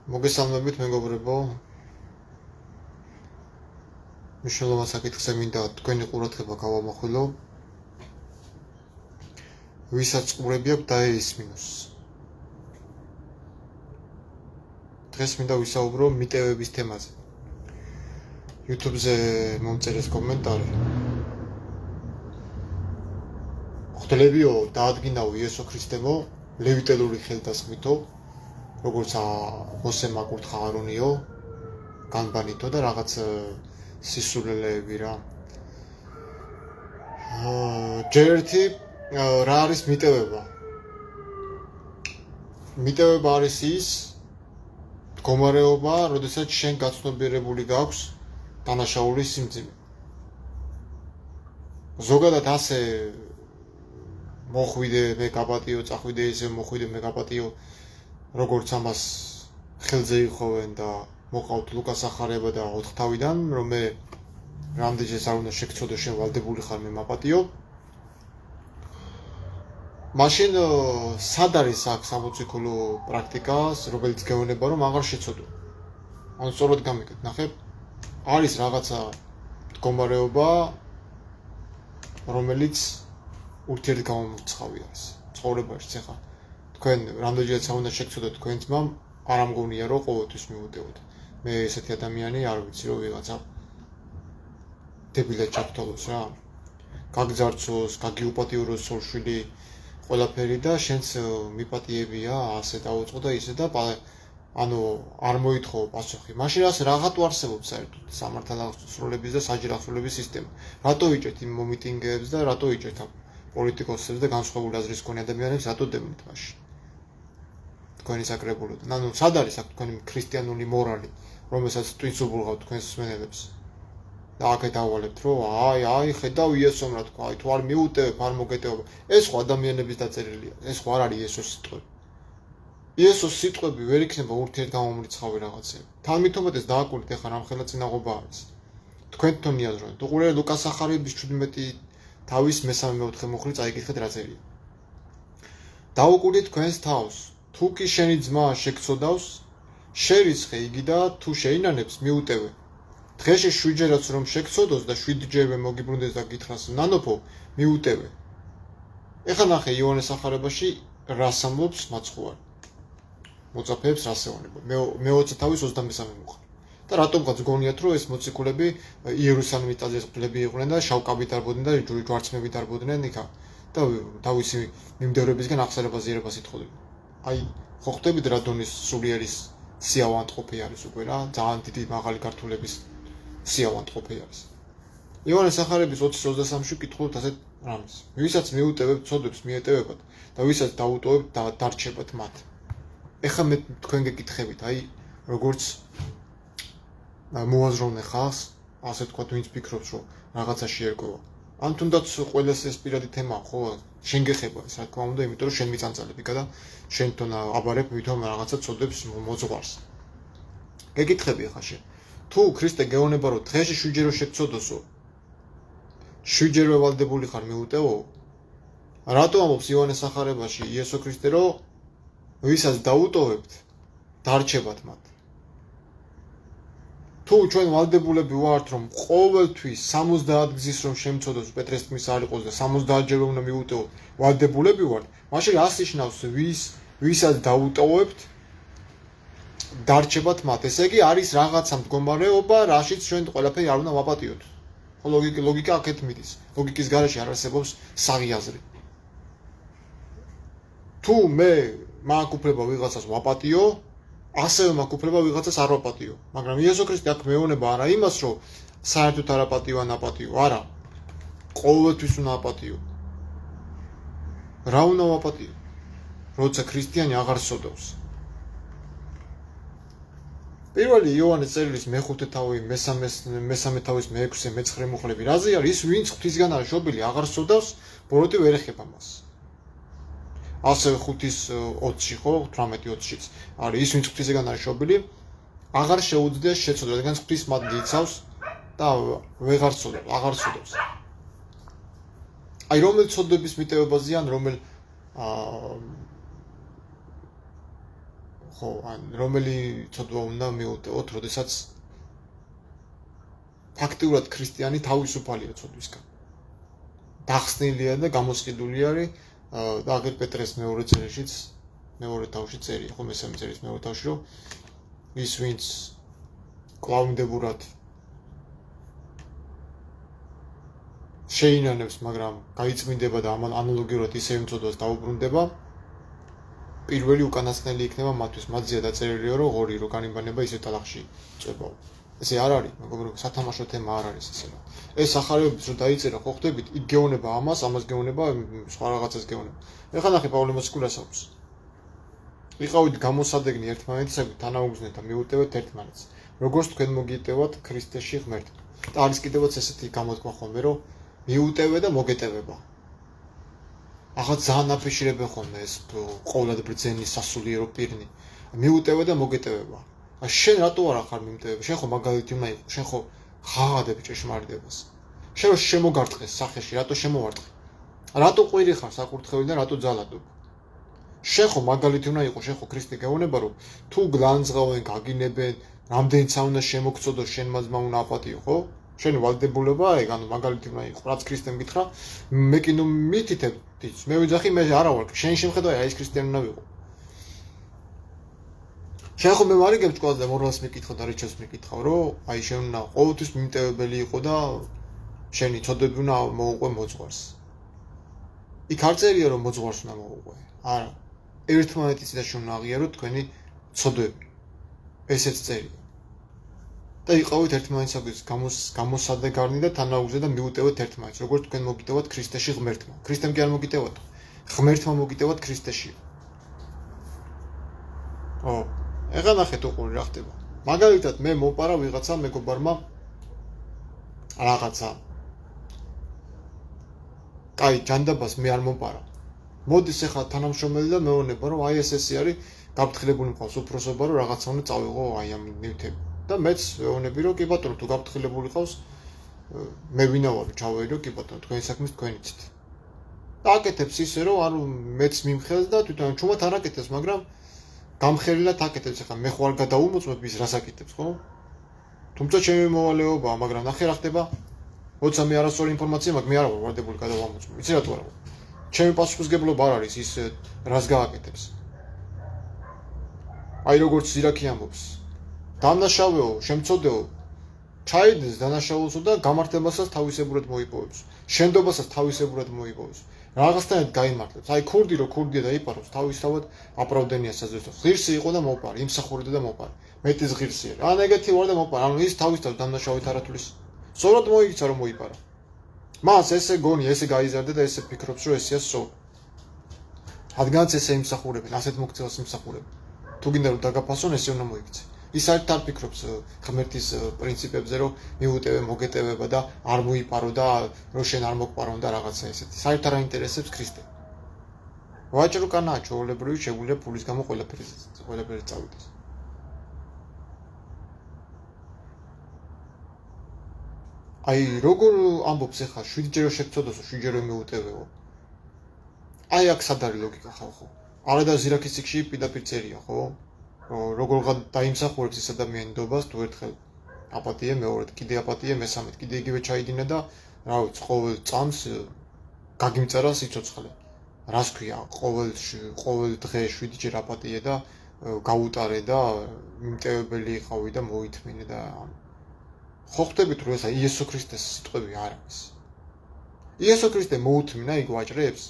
მოგესალმებით მეგობრებო. მნიშვნელოვან საკითხზე მინდა თქვენი ყურადღება გავამახვილო. ვისაც ყურები აქვს დაეისმინოს. დღეს მინდა ვისაუბრო მიტევების თემაზე. YouTube-ზე მომწერეს კომენტარი. ხვდებიო, დაადგინაო იესო ქრისტემო, ლევიტელური ხელდასხმითო, როგორც მოსემ აკურთხა არონიო, განბანითო და რაღაც სისულელეები რა. ჯერ ერთი რა არის მიტევება? მიტევება არის ის მდგომარეობა, როდესაც შენ გაცნობიერებული გაქვს დანაშაული სიმძიმე. ზოგადად ასე მოხვიდე მე გაპატიო, წახვიდე ისე მოხვიდე მე გაპატიო, როგორც ამას ხელზე იხოვენ და მოყავთ ლუკას ახარება და 4 თავიდან, რომ მე რამდენჯერს არ უნდა შეგცოდო შენ ვალდებული ხარ მე მაპატიო. მაშინ სად არის აქ სამოციქულო პრაქტიკას, რომელიც გეუბნება რომ აღარ შეცოდო. ანუ სწორად გამიგეთ, ნახეთ, არის რაღაცა მდგომარეობა, რომელიც ურთიერთგამომრიცხავი არის. ცხოვრებაში ხა თქვენ რამდენჯერაც არ უნდა შეგცოდოთ თქვენ ძმამ, არ ამგონია რომ ყოველთვის მიუტევოთ. მე ესეთი ადამიანი არ ვიცი რომ ვიღაცა დებილად ჩართულოს რა. გაგძარცოს, გაგიუპატიუროს სულშვილი ყველაფერი და შენც მიპატიებია, ასე დაუწყო და ისე და ანუ არ მოითხოვო პასუხი. მაშინ რას რაღაცა არსებობს საერთოდ სამართალდამცველების და საჯარისწყლების სისტემა. რატო იჭერთ იმ მომიტინგეებს და რატო იჭერთ პოლიტიკოსებს და განსხვავებული აზრის მქონე ადამიანებს რატო დებნით მაშინ? თქვენი საკრებულოდ. ანუ სად არის აქ თქვენი ქრისტიანული მორალი, რომელსაც twins უბულღავთ თქვენს მსმენელებს? და აქეთ ავალებთ რომ აი ხედავ იესომ რა თქვა, თუ არ მიუტევებ, არ მოგეტეობა. ეს ხო ადამიანების დაწერილია. ეს ხო არ არის იესოს სიტყვები. იესოს სიტყვები ვერ იქნება ურთიერთგამომრიცხავი რაღაცები. თანმითუმეტეს დააკვირდით ახლა რამხელა წინაღობა არის. თქვენ თვითონ იაზროთ. უყურე ლუკას ახარების 17 თავის 3-4 მოხრი წაიკითხეთ რა წერია. დაუკვირდით თქვენს თავს. თუ კი შენი ძმა შეგწოდავს, შერიცხე იგი და თუ შეინანებს მიუტევე. დღეში 7ჯერაც რომ შეგწოდოს და 7ჯერვე მოგიბრუნდეს და გითხრას ნანოფო, მიუტევე. ეხლა ნახე იოანეს ახარებაში რას ამბობს მაცხოვარი. მოწაფეებს რას ეუბნება. მე 20 თავის 23 მოხდა. და რატომღაც გონიათ რომ ეს მოციქულები იერუსალიმის ტაძრისყრები იყვნენ და შავკაბით არბოდნენ და ჯვარცმებით არბოდნენ იქა და თავისი მიმდევრებისგან აღსარებას იერებას ითხოვდნენ. აი, ხო ხვდებით რა დონის სულიერის სიავანტყოფი არის უკვე რა, ძალიან დიდი მაღალი ქართულების სიავანტყოფი არის. იოანეს ახარების 20-23-ში კითხულობთ ასეთ რამეს. ვისაც მიუტევებთ, ცოდებს მიეტევებათ და ვისაც დაუტოვებთ, დარჩებათ მათ. ეხლა მე თქვენ გეკითხებით, აი, როგორც მოაზროვნე ხალხს, ასე თქვა, ვინც ფიქრობს, რომ რაღაცა შეერკვევა. ან თუნდაც ყველას ეს პირადი თემაა, ხო? შენ გეხება ეს, რა თქმა უნდა, იმიტომ რომ შენ მიწანწალები და შენ თვითონ აბარებ ვითომ რაღაცა წოდებს მოძღვარს. გეკითხები ახლა შენ. თუ ქრისტე გეუბნება რომ დღეში 7ჯერ შეგწოდოსო, 7ჯერ ვალდებული ხარ მიუტევო? რატო ამბობს იოანეს ახარებაში იესო ქრისტე რომ ვისაც დაუტოვებთ, დარჩებათ მათ? თუ ჩვენ ვალდებულები ვართ რომ ყოველთვის 70 გზის რომ შემწოდოს პეტრეს თქმის არ იყოს და 70-ჯერ უნდა მიუტევოთ, ვალდებულები ვართ, მაშინ რას ნიშნავს ვისაც დაუტოვებთ, დარჩებათ მათ? ესე იგი არის რაღაცა მდგომარეობა, რაშიც ჩვენ ყველაფერი არ უნდა ვაპატიოთ. ხო, ლოგიკა აქეთ მიდის. ლოგიკის გარეშე არ არსებობს საღი აზრი. თუ მე მაქვს უფლება ვიღაცას ვაპატიო, ასევე მაქვს უფლება ვიღაცას არ ვაპატიო. მაგრამ იესო ქრისტე აქ მეუბნება არა იმას, რომ საერთოდ არ აპატიო ან აპატიო, არა. ყოველთვის უნდა აპატიო. რა უნდა ვაპატიო? როცა ქრისტიანი აღარ სოდავს. პირველი იოანეს წერილის მე-5 თავი, მე-3 თავის მე-6, მე-9 მოხლები რაზე არის? ის ვინც ღვთისგან არის შობილი, აღარ სოდავს, ბოროტი ვერ ეხება მას. ასევე 5-ის 20-ში ხო, 18-20-შიც არის ის ვინც ღვთისგან არის შობილი, აღარ შეუძლია შეცოდოს, რადგან ღვთის მათ გიცავს და ვეღარ სოდავს, აღარ სოდავს. აი რომელ ცოდვების მიტევებაზე ან რომელ ხო, ან რომელი ცოდვა უნდა მიუტევოთ, როდესაც ფაქტიურად ქრისტიანი თავისუფალია ცოდვისგან. დახსნილია და გამოსყიდული არის და აგერ პეტრეს მეორე წერილშიც, მეორე თავში წერია, ხო მესამე წერის მეორე თავში, რომ ის ვინც კლავმდებურად შეინანებს, მაგრამ გაიწმინდება და ამან ანალოგიურად ისე იმწოდოს დაუბრუნდება, პირველი უკანასკნელი იქნება მათთვის. მათზეა დაწერილია, რომ ღორი რო განიბანება, ისე ტალახში წვებაო. ესე არ არის, მეგობრებო, სათამაშო თემა არ არის ესე. ეს ახარებებიც რო დაიწერა, ხო ხდებით, იქ გეუბნება ამას გეუბნება, სხვა რაღაცას გეუბნება. ეხლა ნახე პავლე მოციქულას აქვს. იყავით გამოსადეგნი ერთმანეთისაგან, თანაუგზნეთ და მიუტევეთ ერთმანეთს. როგორც თქვენ მოგიტევათ ქრისტეში ღმერთმა. და არის კიდევაც ესეთი გამოთქმა ხოლმე, რომ მიუტევე და მოგეტევება. ახლა ძალიან აფიშირებენ ხოლმე ეს ყოვლად ბრძენი სასულიერო პირნი. მიუტევე და მოგეტევება. შენ რატო არ ახარ მიმტევები? შენ ხო მაგალითი უნდა იყო, შენ ხო ხაღადები ჭეშმარიტებას. შენ რო შემოგარტყეს სახეში, რატო შემოვარტყე? რატო ყვირი ხარ საკურთხეველიდან, რატო ძალადობ? შენ ხო მაგალითი უნდა იყო, შენ ხო ქრისტე გეუბნება, რომ თუ გლანძღავენ, გაგინებენ, რამდენიც უნდა შემოგწოდო, შენ მაძმა უნდა აპატიო, ხო? შენ ვალდებულება, ეგ ანუ მაგალითი უნდა იყო, რაც ქრისტემ გითხრა, მე კი ნუ მითითებ, მე ვიძახი, მე არა ვარ, შენ შემხედავ, აი ეს ქრისტიანი უნდა ვიყო. შენ ხო მე მარიგებ თქვა და მორალს მიკითხავ და რიჩოს მიკითხავ, რომ აი შენ უნდა ყოველთვის მიმტევებელი იყო და შენი ცოდები უნდა მოუყვე მოძღვარს. იქ არ წერია რომ მოძღვარს უნდა მოუყვე. არა. ერთმანეთის და შენ უნდა აღიაროთ თქვენი ცოდები. ესეც წერია. და იყავით ერთმანეთისაგან გამოსადეგარნი და თანაუგზნე და მიუტევეთ ერთმანეთს, როგორც თქვენ მოგიტევათ ქრისტეში ღმერთმა. ქრისტემ კი არ მოგიტევათ. ღმერთმა მოგიტევათ ქრისტეში. ო ეხლა ნახეთ უყური რა ხდება. მაგალითად მე მოპარა ვიღაცა მეგობარმა რაღაცა. კაი, ჯანდაბას მე არ მოპარა. მოდის ეხლა თანამშრომელი და მეუბნება რომ აი ეს არის გაფრთხილებული მყავს უფროსობა რომ რაღაცა უნდა წავიღო აი ამ ნივთები. და მეც მეუბნები რომ კი ბატონო თუ გაფრთხილებული ყავს მე ვინა ვარ ჩავეიდო კი ბატონო თქვენი საქმის თქვენ იცით. და აკეთებს ისე რომ ანუ მეც მიმხელს და თვითონ ჩუმად არ აკეთებს, მაგრამ გამხერილად აკეთებს. ახლა მე ხო არ გადაუმოწმებ ის რას აკეთებს, ხო? თუმცა ჩემი მოვალეობაა, მაგრამ ნახე რა ხდება. როცა მე არასწორი ინფორმაცია მაქვს, მე არ ვარ ვარდებული გადავამოწმო. იცი რატო არა? ჩემი პასუხისმგებლობა არ არის ის რას გააკეთებს. აი როგორც ზირაქი ამბობს. დანაშაულო, შემწოდეო, ჩაიდეს დანაშაულსო და გამართებასაც თავისებურად მოიპოვებს. შენდობასაც თავისებურად მოიპოვებს. რაღაცნაირად გაიმართლებს. აი ქურდი რო ქურდია და იპაროს, თავისთავად აპრავდენია საზოგადოებას. ღირსი იყო და მოპარა, იმსახურდა და მოპარა. მეტის ღირსი არა. ან ეგეთი ვარ და მოპარა. ანუ ის თავისთავად დანაშაულით არათulis. სწორად მოიქცა რომ მოიპარა. მას ესე გონია, ესე გაიზარდა და ესე ფიქრობს რომ ესეა სწორი. რადგანაც ესე იმსახურებენ, ასეთ მოქცევას იმსახურებენ. თუ გინდა რომ დაგაფასონ, ესე უნდა მოიქცე. ის საერთოდ არ ფიქრობს ღმერთის პრინციპებზე, რომ მიუტევე, მოგეტევება და არ მოიპარო და რომ შენ არ მოგპარონ და რაღაცა ესეთი. საერთოდ არ აინტერესებს ქრისტე. ვაჭრო კანაა ჩვეულებრივი, შეგვიძლია ფულის გამო ყველაფერი წავიდეს. აი როგორ ამბობს ახლა 7-ჯერ შეგწოდოსო, 7-ჯერ მიუტევეო. აი აქ სად არის ლოგიკა ხალხო? არა და ზირაქის ციკში პირდაპირ წერია, ხო? როგორ დაიმსახურებს ის ადამიანობას თუ ერთხელ აპატია, მეორედ კიდე აპატია, მესამედ კიდე იგივე ჩაიდინა და რა ვიცი, ყოველ წამს გაგიმწერა სიცოცხლე. რას ქვია, ყოველ დღე 7-ჯერ აპატია და გაუტარე და მიმტევებელი იყავი და მოითმინე და ხო ხდებით რომ ესა იესო ქრისტეს სიტყვები არ არის. იესო ქრისტე მოუთმინა იქ ვაჭრებს?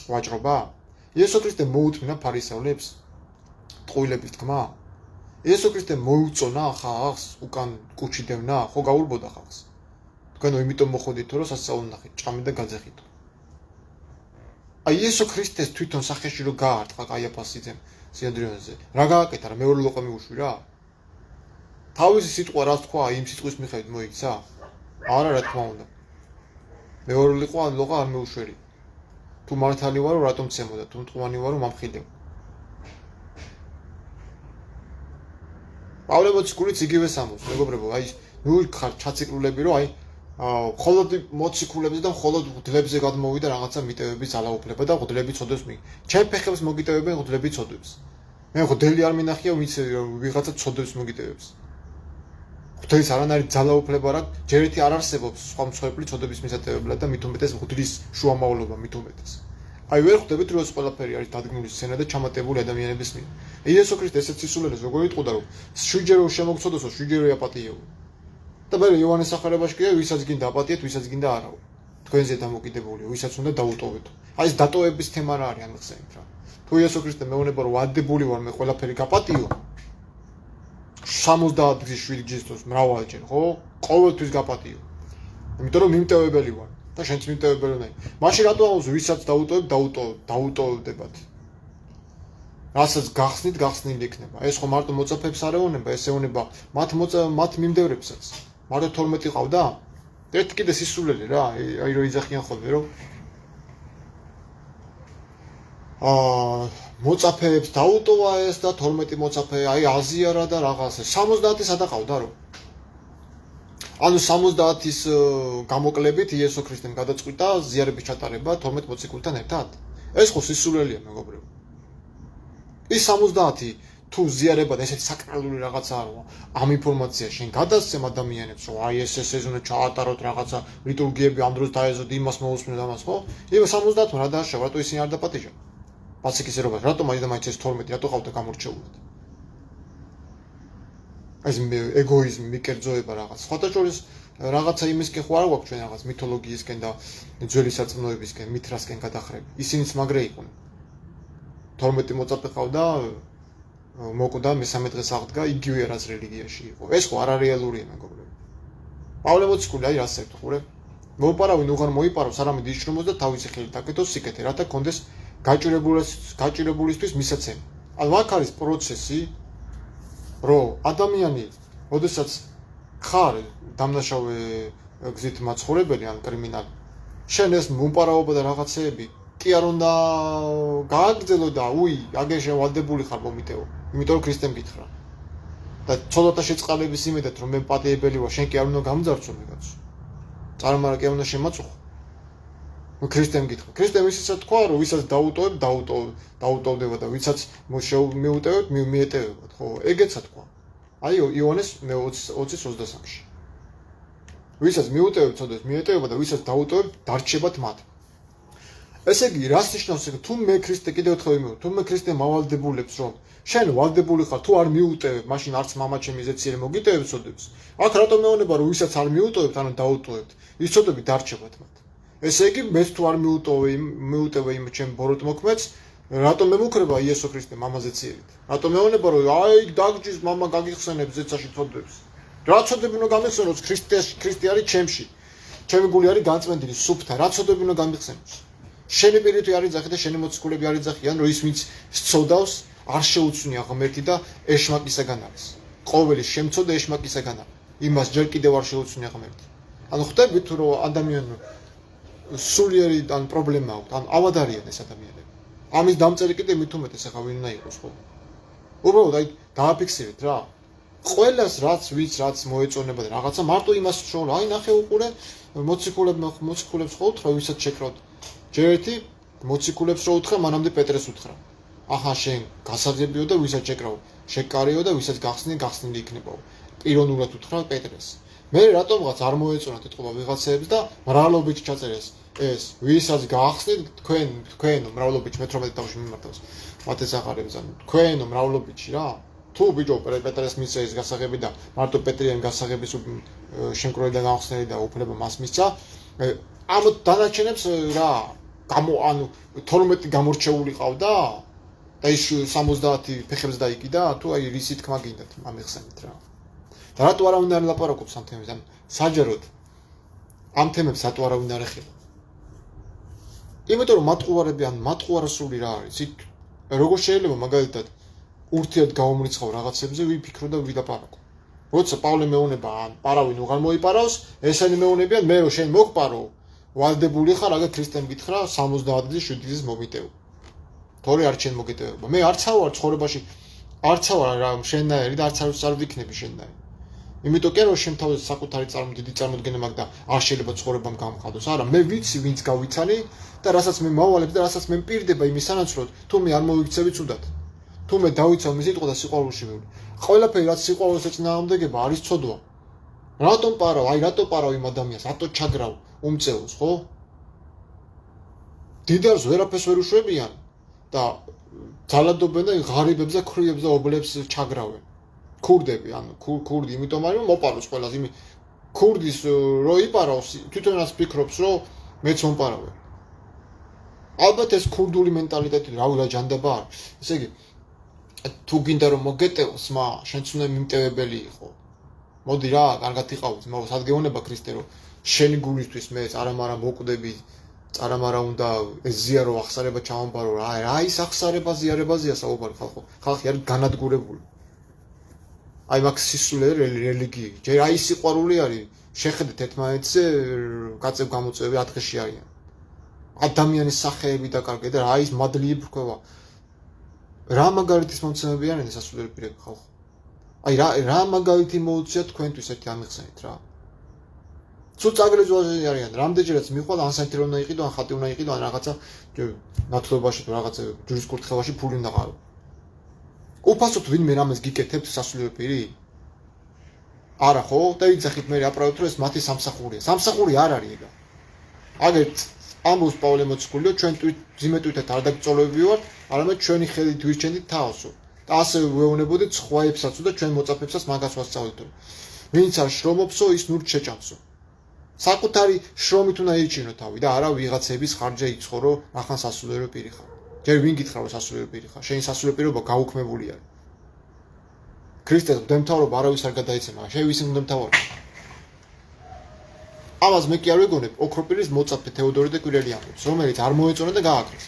ვაჭრობა? იესო ქრისტე მოუთმინა ფარისევლებს? ტყუილების თქმა? იესო ქრისტე მოუწონა ხალხს უკან კუჩიდევნა? ხო გაურბოდა ხალხს. თქვენო იმიტომ მოხოდითო რომ სასწაულ ნახეთ, ჭამეთ და გაძახითო. აი იესო ქრისტეს თვითონ სახეში რო გაარტყა კაიაფასიძემ სიადრიანზე. რა გააკეთა რა მეორე ლოყა მიუშვი რა? თავისი სიტყვა რაც თქვა, იმ სიტყვის მიხედვით მოიქცა? არა რა თქმა უნდა. მეორე ლოყა არ მეუშვერი. თუ მართალი ვარო, რატომ ცემოდა? თუ მტყუანი ვარო, მამხილებ. პავლე მოციქულიც იგივეს ამბობს, მეგობრებო, აი ნუ ხარ ჩაციკრულები, რომ აი მხოლოდ მოციქულებზე და მხოლოდ ღლებზე გადმოვიდა რაღაცა მიტევების ძალაუფლება და ღლები ცოდებს მი. ჩემ ფეხებს მოგიტევებენ ღლები ცოდებს. მე ხდელი არ მინახია ვინც ვიღაცა ცოდებს მოგიტევებს. ხდელის არანაირი ძალაუფლება რა, ჯერ ერთი არ არსებობს სხვა მსხვერპლი ცოდების მისატევებლად და მით უმეტეს ღვთის შუამავლობა მით უმეტეს. აი ვერ ხვდებით რომ ეს ყველაფერი არის დადგმული სცენა და ჩამატებული ადამიანების მიერ. იესო ქრისტე ესეც სისულელეს როგორ იტყოდა რომ შვიდჯერო შემოგცოდოსო შვიდჯერო აპატიეო. და მე იოანეს სახარებაში კი ვისაც გინდა აპატიეთ, ვისაც გინდა არაო. თქვენზე დამოკიდებულია, ვისაც უნდა დაუტოვეთ. აი ეს დატოვების თემა რა არის ამხსენით რა. თუ იესო ქრისტე მეუბნება რომ ვადებული ვარ მე ყველაფერი გაპატიო 77 ჯისტოს მრავალჯერ ხო? ყოველთვის გაპატიო. იმიტომ რომ მიმტევებელი ვარ და შენც მიმტევებელი ვარ. მაშინ რატო ამბობ ვისაც დაუტოვებ, დაუტოვებდებათ. რასაც გახსნით, გახსნილი იქნება. ეს ხო მარტო მოწაფეებს არ ეუბნება, ეს ეუბნება მათ მიმდევრებსაც. მარტო 12 ყავდა? ერთი კიდე სისულელი რა, აი რო იძახიან ხოლმე რომ მოწაფეებს დაუტოვა ეს და 12 მოწაფე, აი აზიარა და რაღაცა 70 სადაყავდა რომ. ანუ 70-ის გამოკლებით იესო ქრისტემ გადაწყვიტა ზიარების ჩატარება 12 მოციქულთან ერთად. ეს ხო სისულელია მეგობრებო. ის 70 თუ ზიარება და ესეთი საკრალური რაღაცა არა, ამ ინფორმაცია შენ გადასცემ ადამიანებს, რომ აი ეს უნდა ჩაატაროთ რაღაცა ლიტურგიები ამ დროს დაეზოდე იმას მოусმინოთ ამას, ხო? იმ 70-მა რა დააშავა, რატო ისინი არ დაპატიჟა? პასიქისერობას, რატო მაინც ეს 12, რატო ყავდა გამორჩეულად? ეს ეგოიზმი, მიკერძოება რაღაც. სხვათა შორის რაღაცა იმისკენ ხო არ გვაქვს ჩვენ რაღაც მითოლოგიისკენ და ძველი სარწმუნოებისკენ, მითრასკენ გადახრები. ისინიც მაგრე იყვნენ. 12 მოწაფე ყავდა მოკვდა მესამე დღეს აღდგა იგივე რაც რელიგიაში იყო. ეს ხო არარეალურია მეგობრებო. პავლე მოციქული აი რას წერთ ხურე? მოუპარავინ უღარ მოიპარავს, არამედ იშრომოს და თავისი ხელით აკეთოს სიკეთე, რათა კონდეს გაჭირებულისთვის მისაცემი. ანუ აქ არის პროცესი, რომ ადამიანი, ოდესაც ხარ დამნაშავე გზით მაცხოვრებელი ან კრიმინალი, შენ ეს მოუპარავობა და რაღაცეები კი არ უნდა გააგრძელო და უი, აგერ შენ ვალდებული ხარ მომიტევო. იმიტომ რომ ქრისტემ გითხრა. და ცოდვათა შეწყალების იმედად რომ მე პატიებელი ვარ, შენ კი არ უნდა გამძარცვა მეგაც. წარმარა კი არ უნდა შემაწუხო. ქრისტემ გითხრა. ქრისტემ ისეც თქვა რომ ვისაც დაუტოვებ, დაუტოვდება და ვისაც მიუტევებ, მიეტევებათ, ხო? ეგეცა თქვა. აი იოანეს 20:23-ში. ვისაც მიუტევებ, ცოდვას მიეტევება და ვისაც დაუტოვებ, დარჩებათ მათ. ესე იგი, რას ნიშნავს ეგ? თუ მე ქრისტე კიდევ ერთხელ ვიმეორებ, თუ მე ქრისტე მავალდებულებს რომ შენ ვალდებული ხარ, თუ არ მიუტევებ, მაშინ არც მამა ჩემი ზეციერი მოგიტევებს ცოდებს. აქ რატომ მეუბნება რომ ვისაც არ მიუტოვებთ, ანუ დაუტოვებთ, ის ცოდები დარჩებათ მათ. ესე იგი, მეც თუ არ მიუტევე იმ ჩემ ბოროტ მოქმედს, რატომ მემუქრება იესო ქრისტე მამაზეციერით? რატომ მეუბნება რომ აი დაგჯის მამა გაგიხსენებს ზეცაში ცოდებს. რა ცოდები უნდა გამიხსენოს ქრისტე არის ჩემში. ჩემი გული არის განწმენდილი სუფთა, რა ცოდები უნდა გამიხსენოს? შენი პირითი არ იძახი და შენი მოციქულები არ იძახიან, რომ ის ვინც სწოდავს, არ შეუცვნია ღმერთი და ეშმაკისაგან არის. ყოველი შემცოდე ეშმაკისაგან არის. იმას ჯერ კიდევ არ შეუცვნია ღმერთი. ანუ ხვდებით რომ ადამიანი სულიერი ან პრობლემა აქვს, ან ავადარიან ეს ადამიანები. ამის დამწერი კიდე მით უმეტეს ახლა ვინ უნდა იყოს ხო? უბრალოდ აი დააფიქსირეთ რა. ყველას რაც მოეწონება და რაღაცა მარტო იმას შოულა, აი ნახე უყურე მოციქულებს ხო უთხრა ვისაც შეკრავთ. ჯერ ერთი მოციქულებს რო უთხრა, მანამდე პეტრეს უთხრა. ახლა შენ გასაძებიო და ვისაც შეკრავ, შეკარიო და ვისაც გახსნილი იქნებაო. პიროვნულად უთხრა პეტრეს. მე რატომღაც არ მოეწონათ ეთყობა ვიღაცეებს და მრავლობით ჩაწერეს ეს, ვისაც გახსნით თქვენ მრავლობით 18 თავში მიმართავს. მათე სახარებს ან თქვენ მრავლობითში რა. თუ ბიჭო პეტრეს მისცა ეს გასაღები და მარტო პეტრიან გასაღების შემკროლიდან გავხსნელი და უფლება მას მისცა, ამ დანარჩენებს რა ანუ 12 გამორჩეული ყავდა და ის 70 ფეხებს დაიკიდა, თუ აი რისი თქმა გინდათ ამეხსენით რა. და რატო არავინ არ ლაპარაკობს ამ თემებზე? საჯაროდ ამ თემებს რატო არავინ არ ეხება? იმიტომ რომ მატყუარები ან მატყუარასული რა არის? როგორ შეიძლება მაგალითად ურთიერთ გავომრიცხავ რაღაცებზე ვიფიქრო და ვილაპარაკო. როცა პავლე მეუბნება ან არავინ უღარ მოიპარავს, ესენი მეუბნებიან მე რომ შენ მოგპარო, ვალდებული ხარ, აგა ქრისტემ გითხრა 70-ის 7-ის მომიტევ. თორე არ შენ მოგიტევება. მე არცა ვარ ცხოვრებაში, არცა ვარ რა შენნაირი და არც არ ვიქნები შენნაირი. იმიტომ კი რომ შენ თავზე საკუთარი დიდი წარმოდგენა მაქვს და არ შეიძლება ცხოვრებამ გამხადოს. არა, მე ვიცი ვინც გავიცანი და რასაც მე მავალებ და რასაც მე მპირდება იმის სანაცვლოდ, თუ მე არ მოვიქცევი ცუდად. თუ მე დავიცავ მის სიტყვა და სიყვარულში მივიდე. ყველაფერი რაც სიყვარულს ეწინააღმდეგება არის ცოდვა. რატომ პარავ? აი რატო პარავ იმ ადამიანს? რატო ჩაგრავ უმწეოს, ხო? დიდარს ვერაფერს ვერ უშვებიან და ძალადობენ და ღარიბებს და ქრიებს და ობლებს ჩაგრავენ. ქურდები, ანუ ქურდი, იმიტომ არის მოპაროს ყველას, იმი ქურდის რო იპარავს, თვითონაც ფიქრობს, რომ მეც მომპარავე. ალბათ ეს ქურდული მენტალიტეტი რავი რა ჯანდაბა არის. ესე იგი, თუ გინდა რომ მოგეტევოს, შენც უნდა მიმტევებელი იყო. მოდი რა, კარგად იყავით, მაგრამ სადგეონება ქრისტე რომ შენი გულისთვის მე წარამარა მოკვდები, წარამარა უნდა ეს ზიარო ახსარება ჩამომბარო რა ის ახსარება ზიარებაზეა საუბარი ხალხო. ხალხი არის განადგურებული. აი მაგ სისულელე რელიგიი. ჯერ აი სიყვარული არის. შეხედეთ ერთმანეთზე გაწევ გამოწვევები 10 დღეში არიან. ადამიანის სახეები დაკარგე და აი ის მადლიები რქვა. რა მაგალითის მომცემები არიან ეს სასულელი პირები ხალხო. აი რა მაგალითი მოუწია თქვენთვის ერთი ამიხსენით რა. თუ წაგრეძვაზე არიან, რამდენჯერაც მიყვა ან საერთოდ უნდა იყიდო, ან ხატი უნდა იყიდო, ან რაღაცა ნათლობაში თუ რაღაცა ჯურის კურთხევაში ფული უნდა ყარო. უფასოდ ვინმე რამეს გიკეთებთ სასულელი პირი? არა ხო? და იძახით მე აპრავეთ რომ ეს მათი სამსახურია. სამსახური არ არის ეგა. აგერ ამბობს პავლე მოციქულიო, ჩვენ ძიმეტვითად არ დაგწოლები ვართ, არამედ ჩვენი ხელით ვირჩენდით თაოსო. და ასევე ვეუბნებოდით სხვაებსაც და ჩვენ მოწაფეებსაც მაგას ვასწავლეთ. ვინც არ შრომობსო, ის ნურთ შეჭამსო. საკუთარი შრომით უნდა ირჩინო თავი და არა ვიღაცების ხარჯზე იცხოვრო, ახან სასულიერო პირი ხარ. ჯერ ვინ გითხრა რომ სასულიერო პირი ხარ? შენი სასულიერო პირობა გაუქმებული არის. ქრისტეს მდემთავრობა არავის არ გადაიცემა, შენ ვისინ მდემთავრობა. ამას მე კი არ ვეგონებ ოქროპირის მოწაფე თეოდორე და კვირელი ამბობს, რომელიც არ მოეწონა და გააკრეს.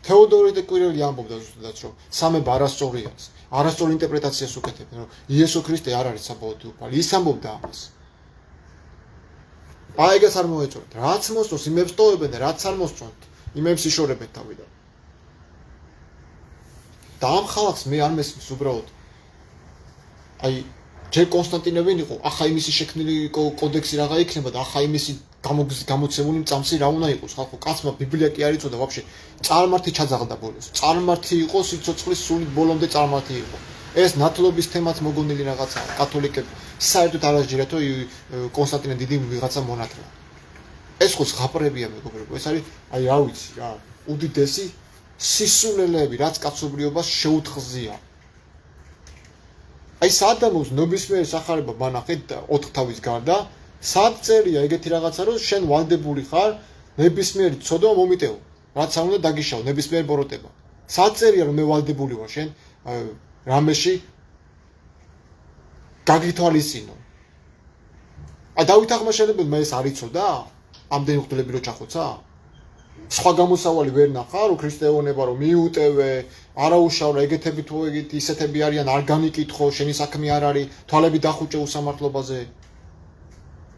თეოდორე და კვირელი ამბობდა ზუსტად რომ სამება არასწორი არის. არასწორი ინტერპრეტაციას უკეთებენ, რომ იესო ქრისტე არ არის საბოლოო უფალი. ის ამბობდა ამას. აი ეგას არ მოეწონათ. რაც მოსწონს, იმებს ტოვებენ და რაც არ მოსწონთ, იმებს იშორებენ თავიდან. და ამ ხალხს მე არ მესმის უბრალოდ. აი ჯერ კონსტანტინე ვინ იყო? ახლა იმისი შექმნილი კოდექსი რაღა იქნება და ახლა იმისი გამოცემული მწამსი რა უნდა იყოს ხალხო? კაცმა ბიბლია კი არ იცოდა ვაფშე. წარმართი ჩაძაღდა ბოლოს. წარმართი იყო სიცოცხლის სული ბოლომდე წარმართი იყო. ეს ნათლობის თემაც მოგონილი რაღაცაა კათოლიკები. საერთოდ არ აღჯერათ რომ კონსტანტინე დიდი ვიღაცა მონათრეა. ეს ხო ზღაპრებია მეგობრებო. ეს არის აი რა ვიცი რა, უდიდესი სისულელეები, რაც კაცობრიობას შეუთხზია. აი სადამოს ნებისმიერი სახარება ბანახეთ 4 თავის გარდა, სად წერია ეგეთი რაღაცა რომ შენ ვალდებული ხარ ნებისმიერი ცოდვა მომიტევო. რაც არ უნდა დაგიშაო ნებისმიერი ბოროტება. სად წერია რომ მე ვალდებული ვარ შენ რამეში გაგითვალისწინო. აი დავით აღმაშენებელმა ეს არ იცოდა? ამდენი უხდლები რო ჩახოცა? სხვა გამოსავალი ვერ ნახა რომ ქრისტეონება რომ მიუტევე, არაუშავ რა ეგეთები თუ ეგეთი ისეთები არიან არ განიკითხო, შენი საქმე არ არის, თვალები დახუჭე უსამართლობაზე.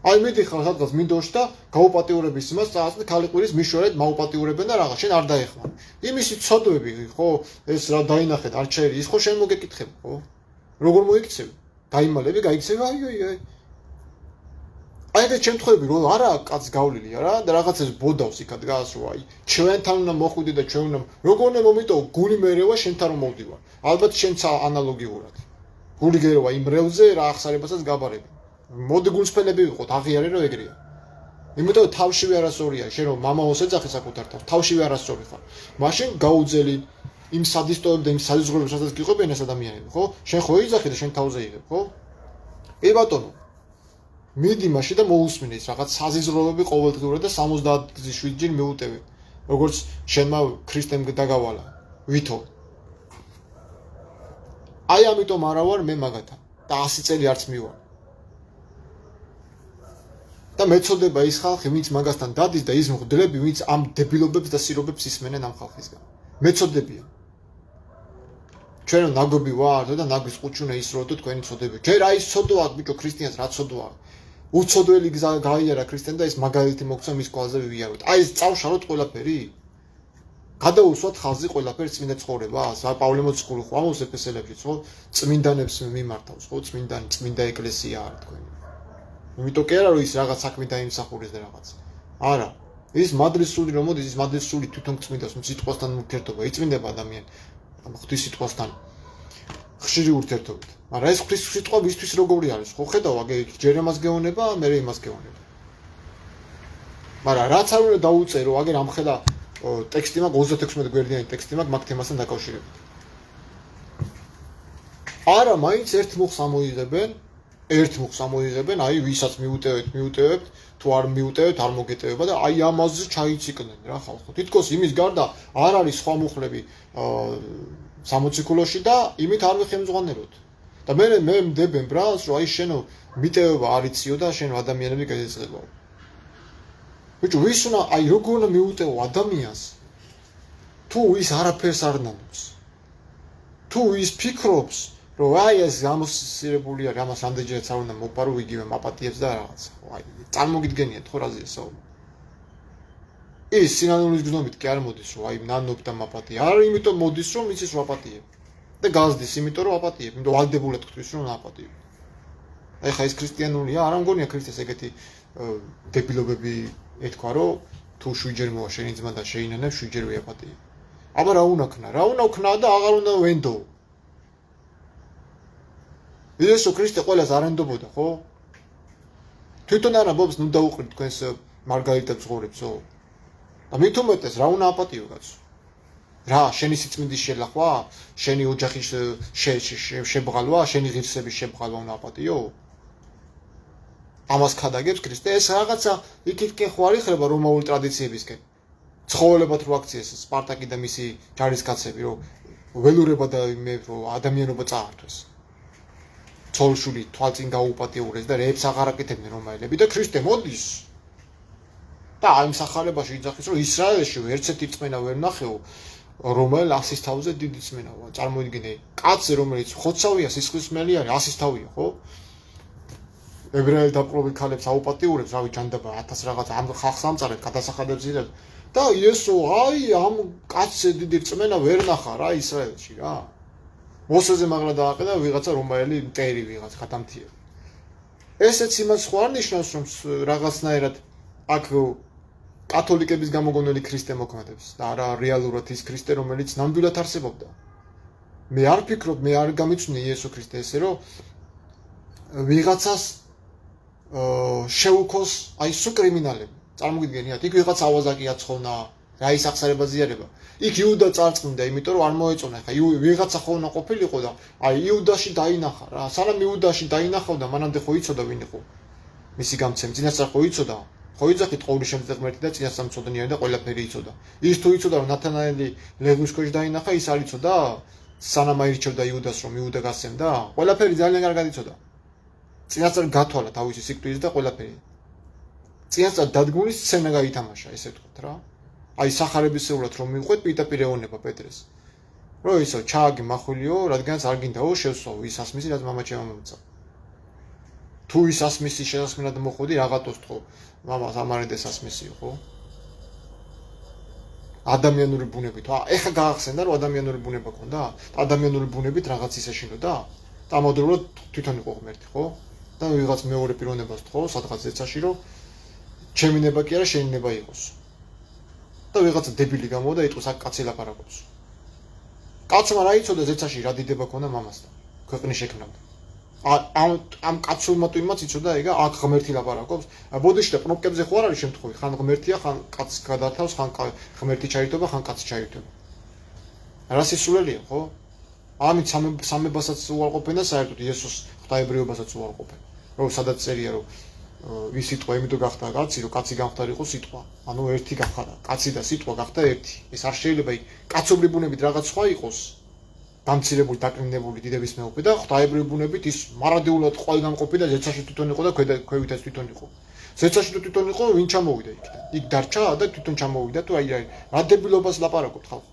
აი მიდიხარ სადღაც მინდორში და გაუპატიურების იმას წაასწრე ქალიყვირის მიშორეთ მაუპატიურებენ და რაღაც შენ არ დაეხმარ. იმისი ცოდვები ხო ეს რა დაინახეთ არჩერი ის ხო შენ მოგეკითხებ ხო? როგორ მოიქცევ? დაიმალები, გაიქცევ აი. აი ეს შემთხვევები რომ არა კაც გავლილია რა და რაღაცას ბოდავს იქად გას რო აი ჩვენთან უნდა მოხვიდე და ჩვენ უნდა როგორ უნდა მომიტოვო გული მერევა შენთან რომ მოვდივარ. ალბათ შენც ანალოგიურად. გული გერევა იმ რელზე რა ახსარებასაც გაბარები. მოდი გულსფენები ვიყოთ, აღიარე რომ ეგრეა. იმიტომ თავშივე არასწორია, შენ რომ მამაოს ეძახი საკუთარ თავს, თავშივე არასწორი ხარ. მაშინ გაუძელი იმ სადისტოებს და იმ საზღვრებს, სადაც გიყვებიან ეს ადამიანები, ხო? შენ ხო ეძახი და შენ თავზე იღებ, ხო? ე ბატონო. მიდი მაშინ და მოусმინე ის რაღაც საზღვრები ყოველდღიურად და 77 ჯერ მეუტევე. როგორც შენმა ქრისტემ დაგავალა. ვითო. აი ამიტომ არა ვარ მე მაგათა და 100 წელი არც მივარ. და მეწოდება ის ხალხი, ვინც მაგასთან დადის და ის მღვდლები, ვინც ამ დებილობებს და სირობებს ისმენენ ამ ხალხისგან. მეწოდებია. ჩვენ ნაგობი ვართ და ნაგვის ყუჩუნა ისროთო თქვენი წოდები. ჯერ აი ეს წოდოა ბიჭო ქრისტიანს რა წოდოა. უცოდველი გზა გაიარა ქრისტემ და ეს მაგალითი მოგცა მის კვალზე ვიაროთ. აი ეს წავშალოთ ყველაფერი. გადაუსვათ ხალხზე ყველაფერი წმინდა ცხოვრებას. აი პავლე მოციქული ხო ამოს ეფესელებშიც ხო წმინდანებს მიმართავს ხო წმინდა ეკლესია არის თქვენი. იმიტომ კი არა რომ ის რაღაც საქმე დაიმსახურეს და რაღაც. არა. ის მადრის სული რომ მოდის, ის მადრის სული თვითონ წმინდას, სიტყვასთან ურთიერთობა იწმინდება ადამიანი. ამ ღვთის სიტყვასთან ხშირი ურთიერთობით. მაგრამ ეს ღვთის სიტყვა ვისთვის როგორი არის? ხო ხედავ, აგერ ჯერ ამას გეუბნება, მერე იმას გეუბნება. მაგრამ რაც არ უნდა დაუწერო, აგერ ამხელა ტექსტი მაქვს 36 გვერდიანი ტექსტი მაქვს მაგ თემასთან დაკავშირებით. არა, მაინც ერთ მუხს ამოიღებენ, აი ვისაც მიუტევებთ, თუ არ მიუტევებთ, არ მოგეტევება და აი ამაზე ჩაიციკდნენ რა ხალხო. თითქოს იმის გარდა არ არის სხვა მუხლები სამოციქულოში და იმით არ ვიხემძღვანელოთ. და მე მდებენ ბრალს, რომ აი შენო მიტევება არ იციო და შენ ადამიანები გაეძღებაო. ბიჭო, ვის უნდა აი როგორ უნდა მიუტევო ადამიანს? თუ ის არაფერს არ ნანობს. თუ ის ფიქრობს, რომ აი ეს გამოსირებული არის, ამას ამდენჯერაც არ უნდა მოპარო, იგივე მაპატიებს და რაღაცა. აი, წარმოგიდგენიათ ხო რაზეა საუბარი? ის სინანულის გზნობით კი არ მოდის, რომ აი ნანობ და მაპატია. არ იმიტომ მოდის, რომ იცის რომ აპატიებ. და გაზდის, იმიტომ რომ აპატიებ, იმიტომ ვალდებულად ხვთვის რომ აპატიებ. აი ხა ეს ქრისტიანულია, არ ამგონია ქრისტეს ეგეთი დებილობები ეთქვა, რომ თუ შვიჯერ მოვა შენი ძმა და შეინანებ, შვიჯერ ვიაპატიებ. აბა რა უნდა ქნა და აღარ უნდა ვენდო. იესო ქრისტე ყველას არ ენდობოდა, ხო? თვითონ არა ბობს ნუ დაუყრით თქვენს მარგალიტებს ღორებსო. და მით უმეტეს რა უნდა აპატიო კაცო? რა, შენი სიწმინდის შელახვა, შენი ოჯახის შებღალვა, შენი ღირსების შებღალვა უნდა აპატიო? ამას ქადაგებს ქრისტე, ეს რაღაცა იქით-იქ ხო არ იხრება რომაული ტრადიციებისკენ. ცხოველებად რო აქციეს სპარტაკი და მისი ჯარისკაცები, რომ ველურება და რომ ადამიანობა წაართვეს. ცოლშვილი თვალწინ გაუპატიურეს და რეებს აღარ აკეთებდნენ რომაელები და ქრისტე მოდის. და ამ სახარებაში იძახის, რომ ისრაელში ერთერთი რწმენა ვერ ნახეო, რომაელ ასის თავზე დიდი რწმენაა. წარმოიდგინე, კაცზე რომელიც ხოცავია, სისხლისმელი არის, ასის თავია, ხო? ებრაელ დაპყრობილ ქალებს აუპატიურებს, რავი ჯანდაბა 1000 რაღაც ამ ხალხს ამწარებს, გადასახადებს იღებს. და იესო აი ამ კაცზე დიდი რწმენა ვერ ნახა რა ისრაელში რა. მოსეზე მაგლა დააყედა ვიღაცა რომაელი მტერი ვიღაც გადამთიელი. ესეც იმას ხო არ ნიშნავს, რომ რაღაცნაირად აქ კათოლიკების გამოგონილი ქრისტე მოქმედებს და არა რეალურად ის ქრისტე, რომელიც ნამდვილად არსებობდა. მე არ ფიქრობ, მე არ გამიცნე იესო ქრისტე ესე, რომ ვიღაცას შეუქოს აი სუ კრიმინალები. წარმოგიდგენიათ, იქ ვიღაც ავაზაკი აცხოვნა, რა ის აღსარება ზიარება. იქ იუდა წარწმუნდა, იმიტომ რომ არ მოეწონა. ხა ვიღაცა ხო უნდა ყოფილიყო და აი იუდაში დაინახა რა. სანამ იუდაში დაინახავდა, მანამდე ხო იცოდა ვინ იყო. მისი გამცემ, წინასწარ ხო იცოდა. ხო იძახით ყოვლის შემდგომ ღმერთი და წინასწარ მწოდნიანი და ყველაფერი იცოდა. ის თუ იცოდა რომ ნათანაელი ლეღვის ქვეშ დაინახა, ის არ იცოდა სანამ აირჩევდა იუდას რომ იუდა გასცემდა. ყველაფერი ძალიან კარგად იცოდა. წინასწარ გათვალა თავისი სიკვდილის და ყველაფერი. წინასწარ დადგმული სცენა გაითამაშა, ესე ვთქვათ რა. აი სახარებისეულად რომ მიყვეთ პირდაპირ ეონება პეტრეს. რომ ისო ჩააგი მახვილიო, რადგანაც არ გინდაო შევსვავ ის ასმისი, რაც მამაჩემმა მომცა. თუ ის ასმისი შესასმენად მოხვედი, რაღაცოს თქო, მამას ამარენდეს ასმისიო, ხო? ადამიანური ბუნებით. ეხა გაახსენდა რომ ადამიანური ბუნება ქონდა? ადამიანური ბუნებით რაღაც ის ეშინოდა? და ამავდროულად თვითონ იყო ღმერთი, ხო? და ვიღაც მეორე პიროვნებას თქო, სადღაც ზეცაში რომ ჩემი ნება კი არა, შენი ნება იყოს. და ვიღაცა დებილი გამოვიდა, იტყვის აქ კაცი ლაპარაკობს. კაცმა რა იცოდა ზეცაში რა დიდება ქონდა მამასთან, ქვეყნის შექმნამდე. ამ კაცულმა თუ იმაც იცოდა ეგა აქ ღმერთი ლაპარაკობს. ბოდიში და პროპკებზე ხო არ არის შემთხვევი, ხან ღმერთია, ხან კაცს გადართავს, ხან ღმერთი ჩაირთვება, ხან კაცი ჩაირთვება. რა სისულელია, ხო? ამით სამებასაც უარყოფენ და საერთოდ იესოს ღვთაებრიობასაც უარყოფენ. რომ სადაც წერია რომ ის სიტყვა იმიტომ გახდა კაცი, რომ კაცი გამხდარიყო სიტყვა. ანუ ერთი გახდა, კაცი და სიტყვა გახდა ერთი. ეს არ შეიძლება იქ კაცობრივი ბუნებით რაღაც სხვა იყოს. დამცირებული, დაკრინებული დიდების მეუღლე და ღვთაებრივი ბუნებით ის მარადეულად ყველგან ყოფი და ზეცაში თვითონ იყო და ქვევითაც თვითონ იყო. ზეცაში თვითონ იყო, ვინ ჩამოვიდა იქიდან? იქ დარჩა და თვითონ ჩამოვიდა თუ აი რა დებილობას ლაპარაკობთ ხალხო.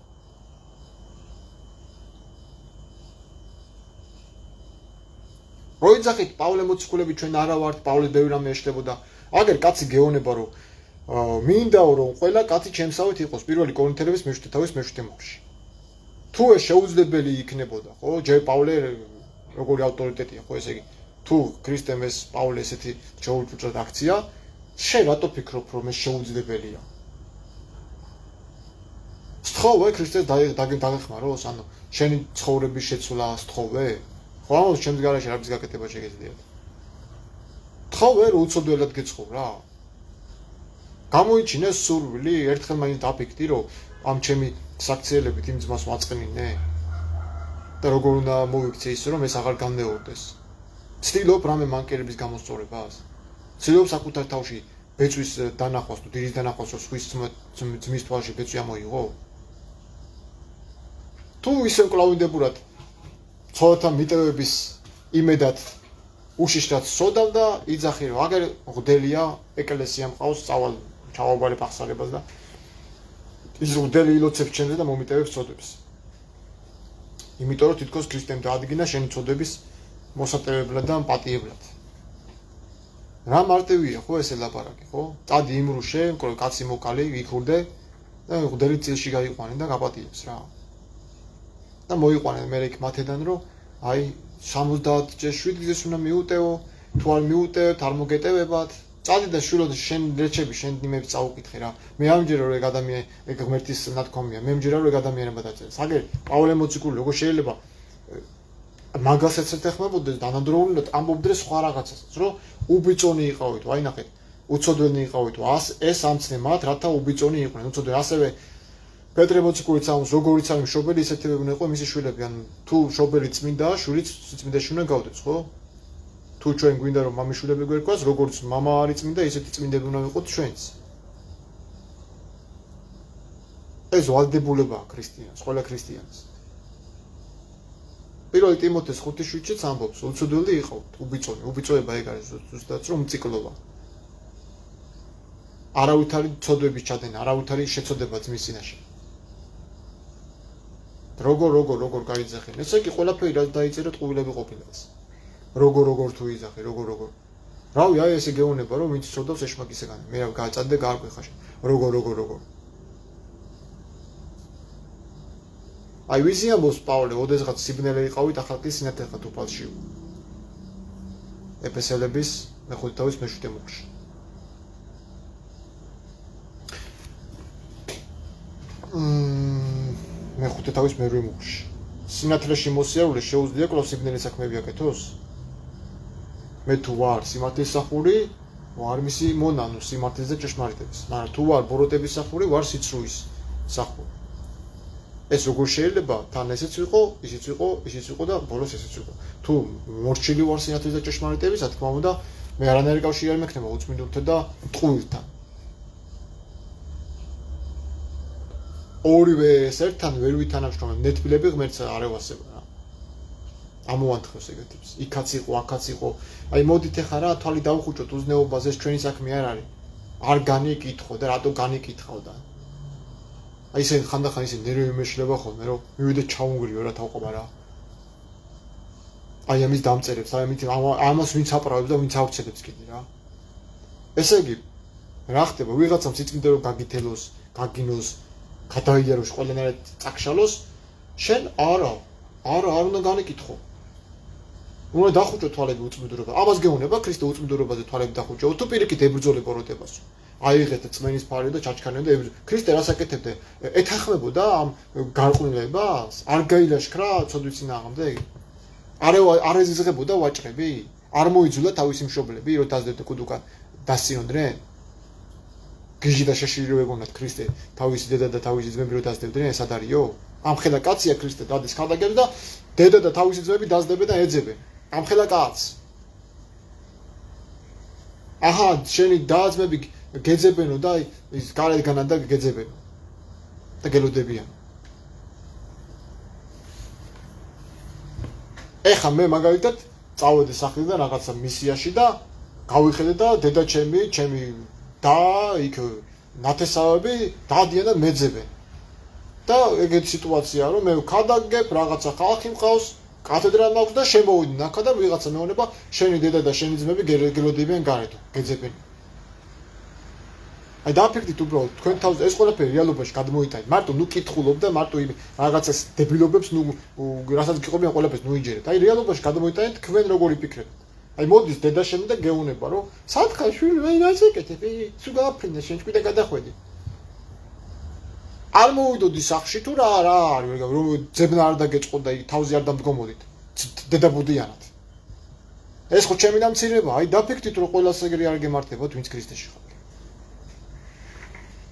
როიძახით პავლე მოციქულები ჩვენ არა ვართ, პავლეს ბევრი რამე ეშლებოდა. აგერ კაცი გეონება რომ მინდაო რომ ყველა კაცი ჩემსავით იყოს პირველი კორინთელების მე-7 მოხში. თუ ეს შეუძლებელი იქნებოდა, ხო? ჯერ პავლე როგორი ავტორიტეტია, ხო ესე იგი. თუ ქრისტემ ეს პავლე ესეთი შეუძლებლად აქცია, შენ რატო ფიქრობ რომ ეს შეუძლებელია? სთხოვე ქრისტეს დაგეხმაროს, ანუ შენი ცხოვრების შეცვლა სთხოვე? ხო, ამას ჩემს გარშე რაბის გაკეთება შეგეძლიათ. თხოვე, რომ უცოდველად გეცხოვ რა. გამოიჩინე სურვილი, ერთხელ მაინც დაფიქრდი, რომ ამ ჩემი საქციელებით იმ ძმას მაწყენინე და როგორ უნდა მოვიქცე ის, რომ ეს აღარ განმეორდეს. ცდილობ რამე მანკერების გამოსწორებას. ცდილობ საკუთარ თავში ბეწვის დანახვას თუ დილის დანახვას, რომ სხვის ძმის თვალში ბეწვი ამოიღო. თუ ისე კლავინდებურად ცხოველთა მიტევების იმედად უშიშრად სოდავ და იძახი, რომ აგერ ღდელია ეკლესია მყავს წავალ ჩავაბარე პახსარებას და ის ღდელი ილოცებს ჩემზე და მომიტევებს ცოდვებს. იმიტომ რომ თითქოს ქრისტემ დაადგინა შენი ცოდვების მოსატევებლად და პატიებლად. რა მარტივია ხო ეს ელაპარაკი, ხო? წადი იმრუშე, კაცი მოკალი, იქურდე და ღდელი წილში გაიყვანე და გაპატიებს რა. და მოიყვანე მე იქ მათედან რომ აი 70-7 გზეს უნდა მიუტევო, თუ არ მიუტევებთ, არ მოგეტევებათ. წადი და შვილო შენ რეჩები, შენ იმებს წაუკითხე რა. მე ამჯერა რომ ეგ ადამიანი, ეგ ღმერთის ნათქვამია. მე ამჯერა რომ ეგ ადამიანება დაწერეს. აგერ პავლე მოციქული როგორ შეიძლება მაგასაც ეთეხმებოდეს დანამდვილად ამბობდნენ სხვა რაღაცასაც, რომ უბიწონი იყავით, აი ნახეთ, უცოდველი იყავით, ეს ამცნე მათ, რათა უბიწონი იყვნენ, უცოდველი. ასევე პეტრე მოციქულიც ამს როგორიც არის მშობელი, ისეთივე უნდა იყო მისი შვილები, ან თუ მშობელი წმინდაა, შვილიც წმინდაში უნდა გავდეს, ხო? თუ ჩვენ გვინდა რომ მამიშვილები გვერკვას, როგორც მამა არის წმინდა, ისეთი წმინდები უნდა ვიყოთ ჩვენც. ეს ვალდებულებაა ქრისტიანს, ყველა ქრისტიანს. პირველი ტიმოთეს 5:7-ში ამბობს, უცოდველი იყავთ, უბიწონი, უბიწოება ეგ არის ზუსტად რომ მწიკლობა. არავითარი ცოდვების ჩადენა, არავითარი შეცოდება ძმის წინაშე. როგორ გაიძახენ. ესე იგი ყველაფერი რაც დაიწერეთ ყუილები ყოფილას. როგორ თუ იძახე, როგორ. რავი, აი ესე გეუბნება რომ ვინც ცოდავს ეშმაკისგან. მე რა გააწადე გაარკვე ხაშე. როგორ. აი ვიზი ამბობს პავლე, ოდესღაც სიბნელე იყავით ახალგაზრდა სინათლეთა უფალში. ეფესელების მეხუთე თავის მე-7 მუხლში. მე-5 თავის მე-8 მუხლში. სინათლეში მოსიარულე შეუძლია კვლავ სიბნელის საქმეები აკეთოს? მე თუ ვარ სიმართლესახური, ვარ მისი მონანო სიმართლის და ჭეშმარიტების. მაგრამ თუ ვარ ბოროტების სახური, ვარ სიცრუის სახური. ეს როგორ შეიძლება? თან ესეც ვიყო, ისიც ვიყო და ბოლოს ესეც ვიყო. თუ მორჩილი ვარ სინათლის და ჭეშმარიტების, რა თქმა უნდა, მე არანაირი კავშირი არ მექნება უწმინდურთან და ტყუილთან. ორივე ეს ერთთან ვერ ვითანამშრომლებ, ნეთბილები ღმერთს არ ევასება რა. ამოვანთხევს ეგეთებს. იქაც იყო, აქაც იყო. აი მოდით ახლა რა თვალი დავხუჭოთ უზნეობაზე, ეს ჩვენი საქმე არ არის. არ განიკითხო და რატო განიკითხავ და აი ესე ხანდახან ისე ნერვები მეშლება ხოლმე რომ მივიდე ჩაუნგრიო რა თავყობა რა. აი ამის დამწერებს, აი ამას ვინც აპრავებს და ვინც აუცილებს კიდე რა. ესე იგი რა ხდება? ვიღაცამ სიწმინდე რომ გაგითელოს, გაგინოს, გადაიაროს ყველანაირად წაკშალოს, შენ არა უნდა განიკითხო. უნდა დახუჭო თვალები უწმინდურობა. ამას გეუბნება ქრისტე უწმინდურობაზე თვალები დახუჭო, თუ პირიქით ებრძოლე ბოროტებას. აიღეთ წმენის ფარი და ჩაჩქარნე და ქრისტე რას აკეთებდა? ეთანხმებოდა ამ გარყვნილებას? არ გაილაშქრა ცოდვის წინააღმდეგ? არ ეზიზღებოდა ვაჭრები? არ მოიძულა თავისი მშობლები, რომ დაძდებდნენ კუდუკან დასცინოდნენ? გიჟი და შეშირი რო ეგონათ ქრისტე, თავისი დედა და თავისი ძმები რო დაძდებდნენ, ეს ადარიო? ამ ხელა კაცია ქრისტე, დადის ხალდაგებს და დედა და თავისი ძმები დაძდებენ და ეძებენ. ამ ხელა კაც. აჰა, შენი დაძმები გეძებენო და ის გარეთგანან და გეძებენო. და გელოდებიან. ეხა მე მაგალითად წავედი სახლიდან რაღაცა მისიაში და გავიხედე და დედა ჩემი და იქ ნათესავები დადიან და მეძებენ. და ეგეთი სიტუაციაა რომ მე ვქადაგებ რაღაცა ხალხი მყავს, კათედრა მაქვს და შემოვიდნენ აქა და ვიღაცა მეუბნება შენი დედა და შენი ძმები გელოდებიან გარეთ, გეძებენ. აი დაფიქრდით უბრალოდ თქვენ თავს ეს ყველაფერი რეალობაში გადმოიტანეთ. მარტო ნუ კითხულობ და მარტო რაღაცას დებილობებს ნუ რასაც გიყობიან ყველაფერს ნუ იჯერეთ. აი რეალობაში გადმოიტანეთ თქვენ როგორი ფიქრებთ. აი მოდის დედა შენ და გეუნება რომ სათხა შვილი მე რას ეკეთებ? სულ გააფრინე შენ ჭკვიდა გადახვედი. არ მოვიდოდი სახში თუ რა არის რომ ძებნა არ დაგეწყო და თავზე არ დამდგომოდით დედაბუდიანად ეს ხო ჩემი დამცირება აი დაფიქრდით რომ ყველას ეგრე არ გემართებათ ვინც ქრისტეში ხარ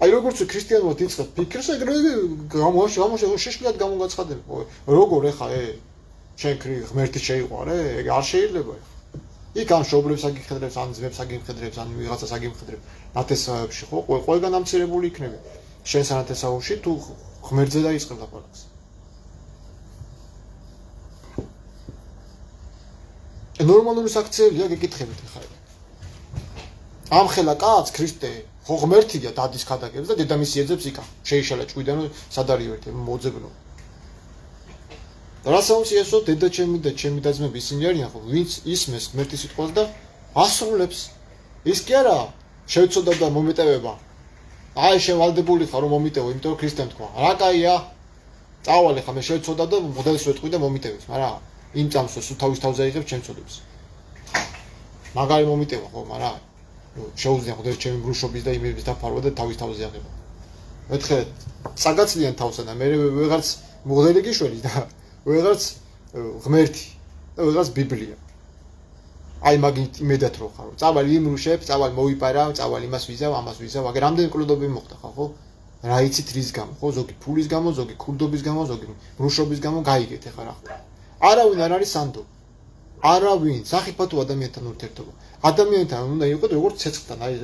აი როგორც ქრისტიანობა დიწყებ ფიქრს ეგრე გამოსე შეშლად გამოგაცხადებ როგორ ეხა შენ ღმერთი შეიყვარე ეგ არ შეიძლება იქ ამ შობლებს აგიხედრებს ან ძმებს აგიმხედრებს ან ვიღაცას აგიმხედრებს ნათესავებში ხო ყველგან ამცირებული იქნება შენ სანათესავში თუ ღმერთზე დაიწყებ ლაპარაკს ნორმალური საქციელია გეკითხებით ხა ამ ხელა კაც ქრისტე ხო ღმერთია დადის ქადაგებს და დედამისი ეძებს იქა შეიშალა ჭვიდან სად არის ერთი მოძებნო რასაც ესო დედა ჩემი და ჩემი დაძმები ისინი არიან ხო ვინც ისმეს ღმერთის სიტყვას და ასრულებს ის კი არა შევცოდა და მომეტევება აი შევალდებული ხარ რომ მომიტევო იმიტომ რომ ქრისტემ თქვა რა კაია წავალე ხა მე შევცოდა და მოდელს ვეტყვი და მომიტევეს მაგრამ იმ წამსვე სულ თავის თავზე აიღებს ჩემ წოდებს მაგარი მომიტევა ხო მაგრამ შეუძლია ხოდერ ჩემი ბრუშობის და იმების დაფარვა და თავის თავზე აღება მეთქე საგაცლიან თავსა და მე ვეღარც მოდელი გიშველი და ვეღარც ღმერთი და ვეღარც ბიბლია აი მაგით იმედად რო ხარო წავალ იმ რუშებს წავალ მოიპარა წავალ იმას ვიზავ ამას ვიზავ აგერ ამდენი კლუბები მოხდა ხო რა იცით რის გამო ხო ზოგი ფულის გამო ზოგი ქურდობის გამო ზოგი ბრუშობის გამო გაიგეთ ეხა რა ხდება არავინ არ არის სანდო არავინ სახიფათო ადამიანთან ურთიერთობა ადამიანთან უნდა იყოს როგორც ცეცხლთან აი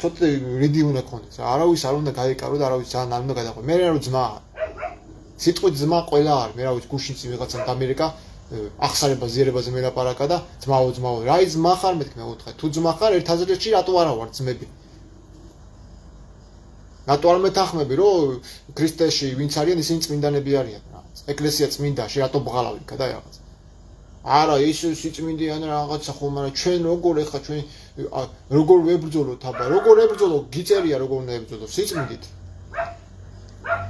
ცოტა რიდი უნდა ქონდეს არავის არ უნდა გაეკარო და არავის ძალიან არ უნდა გადაყვე მე რა ძმა სიტყვით ძმა ყველა არის მე რა ვიცი გუშინც ვიღაცამ ამერიკა ახსარება ზიერებაზე მელაპარაკა და ძმაო რა ის ძმა ხარ მეთქე მე უთხრა თუ ძმა ხარ ერთ აზრში რატო არა ვარ ძმები რატო არ მეთანხმები რომ ქრისტეში ვინც არიან ისინი წმინდანები არიან რა ეკლესია წმინდაში რატო ბღალავი და რაღაც არა ის სიწმინდიანი რაღაცა ხო მაგრამ ჩვენ როგორ ეხა ჩვენ როგორ ვებრძოლოთ აბა როგორ ებრძოლო გიწერია როგორ უნდა ებრძოლო სიწმინდით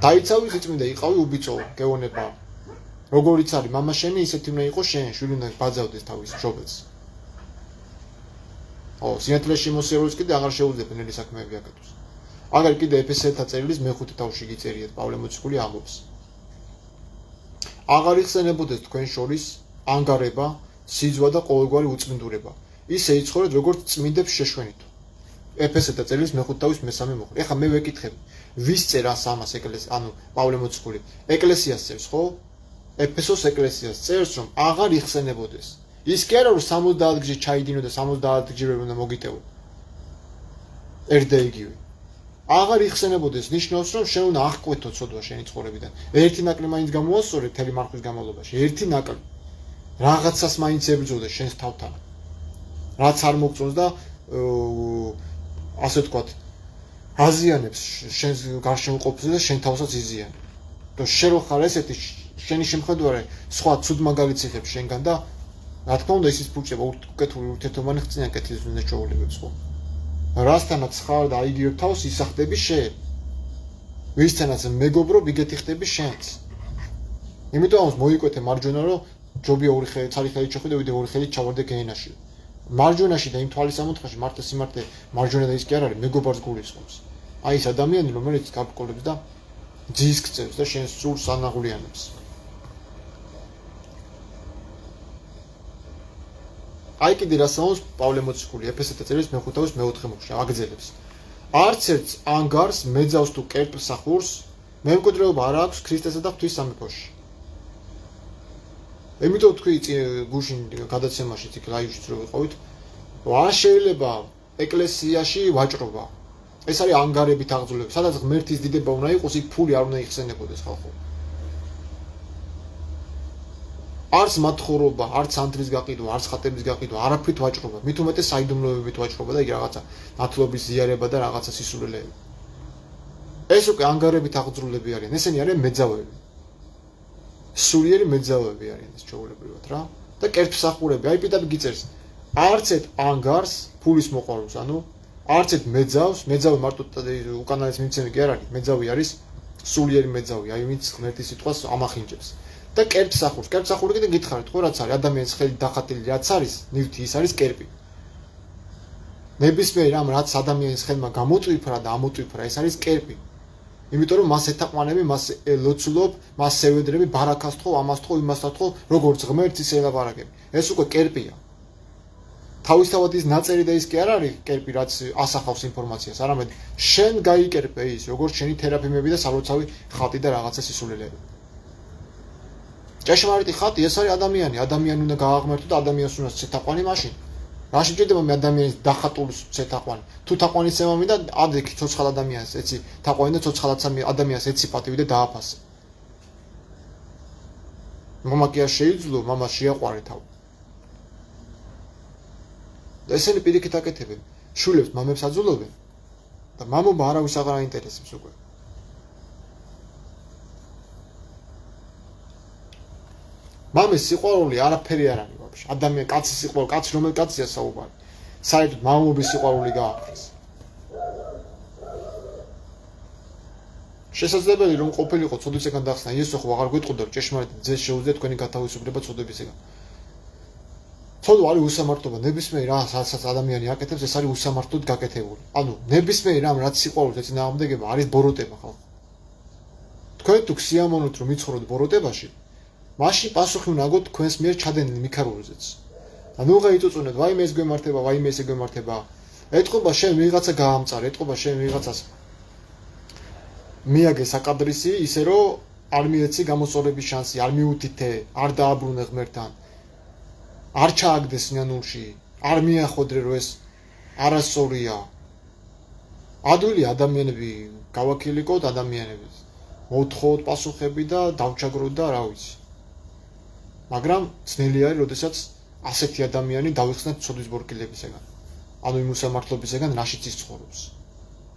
დაიცავი სიწმინდე იყავი უბიწო გეონება როგორიც არის მამა შენი ისეთი უნდა იყოს შენ შვილი უნდა ბაძავდეს თავის მშობელს სინათლეში მოსიარულს კიდე აღარ შეუძლებ ნელი საქმეები აკეთოს აგარ კიდე ეფესელთა წერილის მე-5 თავში გიწერიეთ პავლე მოციქული ამბობს აღარ იხსენებოდეს თქვენ შორის ანგარება, სიძვა და ყოველგვარი უწმინდურება. ისე იცხოვრეთ, როგორც წმინდებს შეშვენით. ეფესელთა წერილის მე-5 თავის მე-3 მოხდა. ეხლა მე ვეკითხები, ვის წერას ამას ეკლესია, ანუ პავლე მოციქული, ეკლესიას წერს, ხო? ეფესოს ეკლესიას წერს, რომ აღარ იხსენებოდეს. ის კი არა, რომ 70 გზი ჩაიდინო და 70 გზი უნდა მოგიტევო. ერთდაიგივე. აღარ იხსენებოდეს ნიშნავს, რომ შენ უნდა აღკვეთო ცოდვა შენი ცხოვრებიდან. ერთი ნაკლი მაინც გამოასწორე მთელი მარხვის განმავლობაში. ერთი ნაკლი რაღაცას მაინც ებრძოლე შენს თავთან. რაც არ მოგწონს და ასე ვთქვათ, აზიანებს შენს გარშემო ყოფილს და შენ თავსაც იზიანებ. და შენ რო ხარ ესეთი შენი შემხედვარე სხვა ცუდ მაგალითს იღებს შენგან და რა თქმა უნდა ისიც ფუჭდება უკეთური ურთიერთობანი ხწინან კეთილს უნდა შეულებებს ხო. რასთანაც ხარ და აიგივებ თავს ისახდები შენ. ვისთანაც მეგობრობ იგეთი ხდები შენც. იმიტომ ამას მოიკვეთე მარჯვენა რომ ჯობია ორი ხელი ცალი ხელი ჩახვიდე ვიდე ორი ხელი ჩავარდე გენაში. მარჯვენაში და იმ თვალის ამოთხაში მარტო სიმართლე მარჯვენა და ის კი არ არის მეგობარს გულისხმობს. აი ეს ადამიანი რომელიც გაბკოლებს და ძის გწევს და შენ სულს ანაღვლიანებს. აი კიდე რასაუნს პავლე მოციქული ეფესელთა წერილის მე-5 თავის მე-4 მოხდა აგძელებს. არც ერთს ანგარს მეძავს თუ კერპსახურს მემკვიდრეობა არ აქვს ქრისტესა და ღვთის სამეფოში. იმიტომ თქვი გუშინ გადაცემაში ციკ ლაივშიც რო ვიყავით, რომ არ შეიძლება ეკლესიაში ვაჭრობა. ეს არის ანგარებით აღძულება. სადაც ღმერთის დიდება უნდა იყოს, იქ ფული არ უნდა იხსენებოდეს ხალხო. არც მათხოვრობა, არც ანდრის გაყიდვა, არც ხატების გაყიდვა, არაფრით ვაჭრობა. მით უმეტეს საიდუმლოებით ვაჭრობა და იქ რაღაცა ნათლობის ზიარება და რაღაცა სისულელეები. ეს უკვე ანგარებით აღძრულები არიან. ესენი არიან მეძავები. სულიერი მეძავები არიან ეს ჩვეულებრივად რა. და კერპსახურები, აი პირდაპირ გიწერს. არც ერთ ანგარს ფულის მოყვარულს, ანუ არც ერთ მეძავს, მეძავი მარტო უკანაეს მიმცემი კი არ არის, მეძავი არის სულიერი მეძავი, აი ვინც ღმერთის სიტყვას ამახინჯებს. და კერპსახური კიდე გითხარით ხო რაც არის ადამიანის ხელი დახატილი რაც არის ნივთი ის არის კერპი ნებისმიერ ამ რაც ადამიანის ხელმა გამოწვიფრა და ამოწვიფრა ეს არის კერპი იმიტომ რომ მას ეთაყვანები, მას ელოცულობ, მას ევედრები, ბარაქას თხოვ, ამას თხოვ, იმას თხოვ, როგორც ღმერთს ის ელაპარაკები. ეს უკვე კერპია. თავისთავად ის ნაწერი და ის კი არ არის კერპი, რაც ასახავს ინფორმაციას, არამედ შენ გაიკერპე ის, როგორც შენი თერაპიმები და სალოცავი ხატი და რაღაცა სისულელეები. ჭეშმარიტი ხატი ეს არის ადამიანი, ადამიანი უნდა გააღმერთო და ადამიანს უნდა ცეთაყვანი მაშინ. რა შეჭირდება მე ადამიანის დახატულს ცეთაყვანი. თუ თაყვანის ემა მინდა, ადექი ცოცხალ ადამიანს, ეცი თაყვანი და ცოცხალაც ადამიანს ეცი პატივი და დააფასე. მამა კი არ შეიძლო, მამა შეაყვარე თავი. და ესენი პირიქით აკეთებენ, შვილებს მამებს აძულობენ და მამობა არავის აღარ აინტერესებს უკვე. მამის სიყვარული არაფერი არ არის ვაფშე. ადამიანი კაცის სიყვარული, კაცი რომელ კაცია საუბარი. საერთოდ მამობის სიყვარული გააქვს. შესაძლებელი რომ ყოფილიყო ცოდვისგან დახსნა, იესო ხო აღარ გვეტყოდა რომ ჭეშმარიტ ძეს შეუძლია თქვენი გათავისუფლება ცოდვისგან. ცოდვა არის უსამართლობა, ნებისმიერ რამს რასაც ადამიანი აკეთებს, ეს არის უსამართლოდ გაკეთებული. ანუ ნებისმიერ რამ რაც სიყვარულს ეწინააღმდეგება, არის ბოროტება ხალხო. თქვენ თუ სიამოვნოთ რომ იცხოვროთ ბოროტებაში, მაშინ პასუხი უნდა აგოთ თქვენს მიერ ჩადენილ მიქარულზეც. და ნუ გაიწუწუნეთ, ვაიმე ეს გვემართება, ვაიმე ესე გვემართება. ეთყობა შენ ვიღაცა გაამწარე, ეთყობა შენ ვიღაცას მიაგე საკადრისი, ისე რომ არ მიეცი გამოსწორების შანსი, არ მიუთითე, არ დააბრუნე ღმერთთან. არ ჩააგდეს სინანულში, არ მიახვედრე რომ ეს არასწორია. ადვილი ადამიანები გავაქილიკოთ ადამიანებს. მოთხოვოთ პასუხები და დავჩაგროთ და რა ვიცი. მაგრამ ძნელი არის, როდესაც ასეთი ადამიანი დავიხსნათ ცოდვის ბორკილებისგან. ანუ იმ უსამართლობისგან, რაშიც ის ცხოვრობს.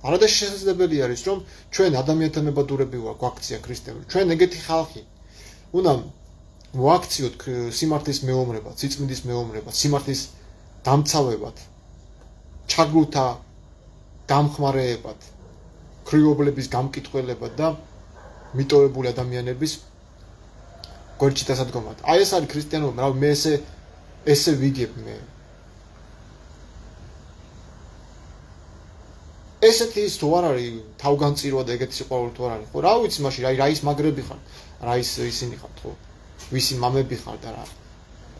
არადა შესაძლებელი არის, რომ ჩვენ ადამიანთან მებადურები ვართ, გვაქცია ქრისტიანული. ჩვენ ეგეთი ხალხი. უნდა მოაქციოთ სიმართლის მეომრებად, სიწმინდის მეომრებად, სიმართლის დამცავებად, ჩაგრულთა დამხმარეებად, ქრიობლების გამკითხველებად და მიტოვებული ადამიანების გვერდში დასადგომად. აი ეს არის ქრისტიანობა, რა მე ესე ვიგებ მე. ესეთი ის თუ არ არის თავგანწირვა და ეგეთი სიყვარული თუ არ არის, ხო რა ვიცი მაშინ რა ის მაგრები ხარ, რა ისინი ხართ, ხო ვისი მამები ხარ და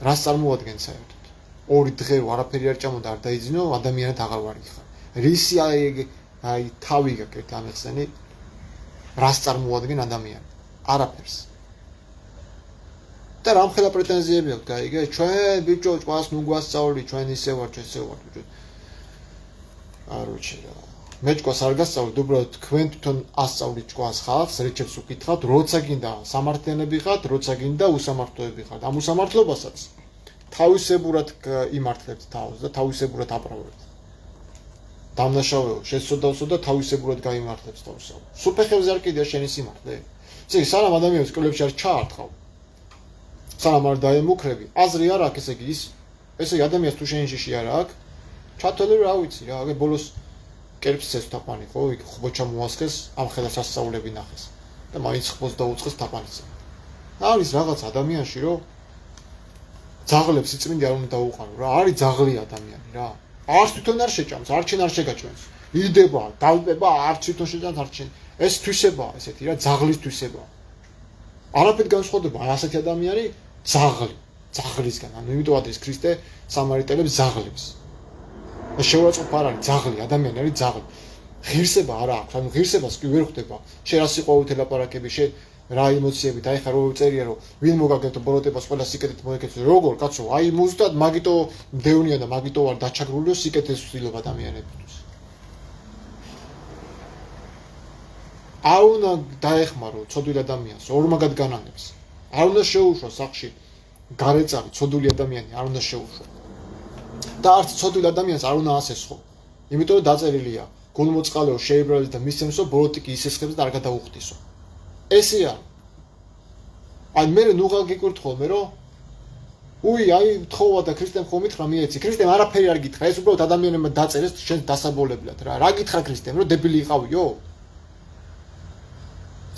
რას წარმოადგენთ საერთოდ. ორი დღე არაფერი არ ჭამო და არ დაიძინო, ადამიანად აღარ ვარ ხარ. რისი აი თავი გაკეთეთ ამხსენი, რას წარმოადგენ ადამიანი? არაფერს. და რამხელა პრეტენზიები აქვს, გაიგე? ჩვენ ბიჭო, ჭვას ნუ გვასწავლი, ჩვენ ისე ვარ, ესე ვარ, ბიჭო. არუჩი რა. მე ჭვას არ გასწავლით, უბრალოდ თქვენ თვითონ ასწავლით ჭვას ხალხს, რეჩებს უკითხავთ, როცა გინდა სამართლიანები ხართ, როცა გინდა უსამართლოები ხართ. ამ უსამართლობასაც თავისებურად იმართლებთ თავს და თავისებურად აპრავებთ. დამნაშავეო, შეცოდავსო და თავისებურად გაიმართლებს თავს. სუფეხებზე არ კიდია შენი სიმართლე. წინ სანამ ადამიანს კლუბში არ ჩაარტყავ. სანამ არ დაემუქრები, აზრი არ აქვს, ესე იგი ესე ადამიანს თუ შენი შიში არ აქვს, ჩათვალე რა ვიცი რა, აგე ბოლოს კერპს წეს თაყვანი ხო, იქ ხბოჩა მოასხეს, ამ ხელას ასწავლები ნახეს და მაინც ხბოს დაუწყეს თაყვანისგან. არის რაღაც ადამიანში, რომ ძაღლებს სიწმინდე არ უნდა დაუყარო რა, არის ძაღლი ადამიანი რა. არც თვითონ არ შეჭამს, არჩენ არ შეგაჩვენს. იდება, დავდება, არც თვითონ შეჭამს, არჩენ. ეს თვისებაა ესეთი რა, ძაღლის თვისებაა. არაფერი განსხვავდება ასეთი ადამიანი ძაღლისგან. ანუ იმიტომ არის ქრისტე სამარიტელებს ძაღლებს. შეურაცხყოფა არ არის ძაღლი, ადამიანი არის ძაღლი. ღირსება არ აქვს, ანუ ღირსებას კი ვერ ხვდება. შენ რა სიყვარულით ელაპარაკები, შენ რა ემოციებით, აი ხა რო წერია რომ ვინ მოგაგებთ ბოროტებას ყველა სიკეთით მოეკეთეთ. როგორ კაცო, აი მოზდად მაგიტო მდევნია და მაგიტო არ დაჩაგრულიო სიკეთეს ვცდილობ ადამიანებისთვის. არ უნდა დაეხმარო ცოდვილ ადამიანს, ორმაგად განანებს. არ უნდა შეუშვა სახში გარეწავი ცოდვილი ადამიანი, არ უნდა შეუშვა. და არც ცოდვილ ადამიანს არ უნდა ასესხო. იმიტომ რომ დაწერილია გულმოწყალეო შეიბრალეს და მისცემსო ბოროტიკი ისესხებს და არ გადაუხდისო. ესეა. აი მე ნუღალ გიკურთხო მე რომ უი აი თხოვა და ქრისტემ ხომ მითხრა მიეცი. ქრისტემ არაფერი არ გითხრა, ეს უბრალოდ ადამიანებმა დაწერეს შენ დასაბოლებლად რა. რა გითხრა ქრისტემ რომ დებილი იყავიო?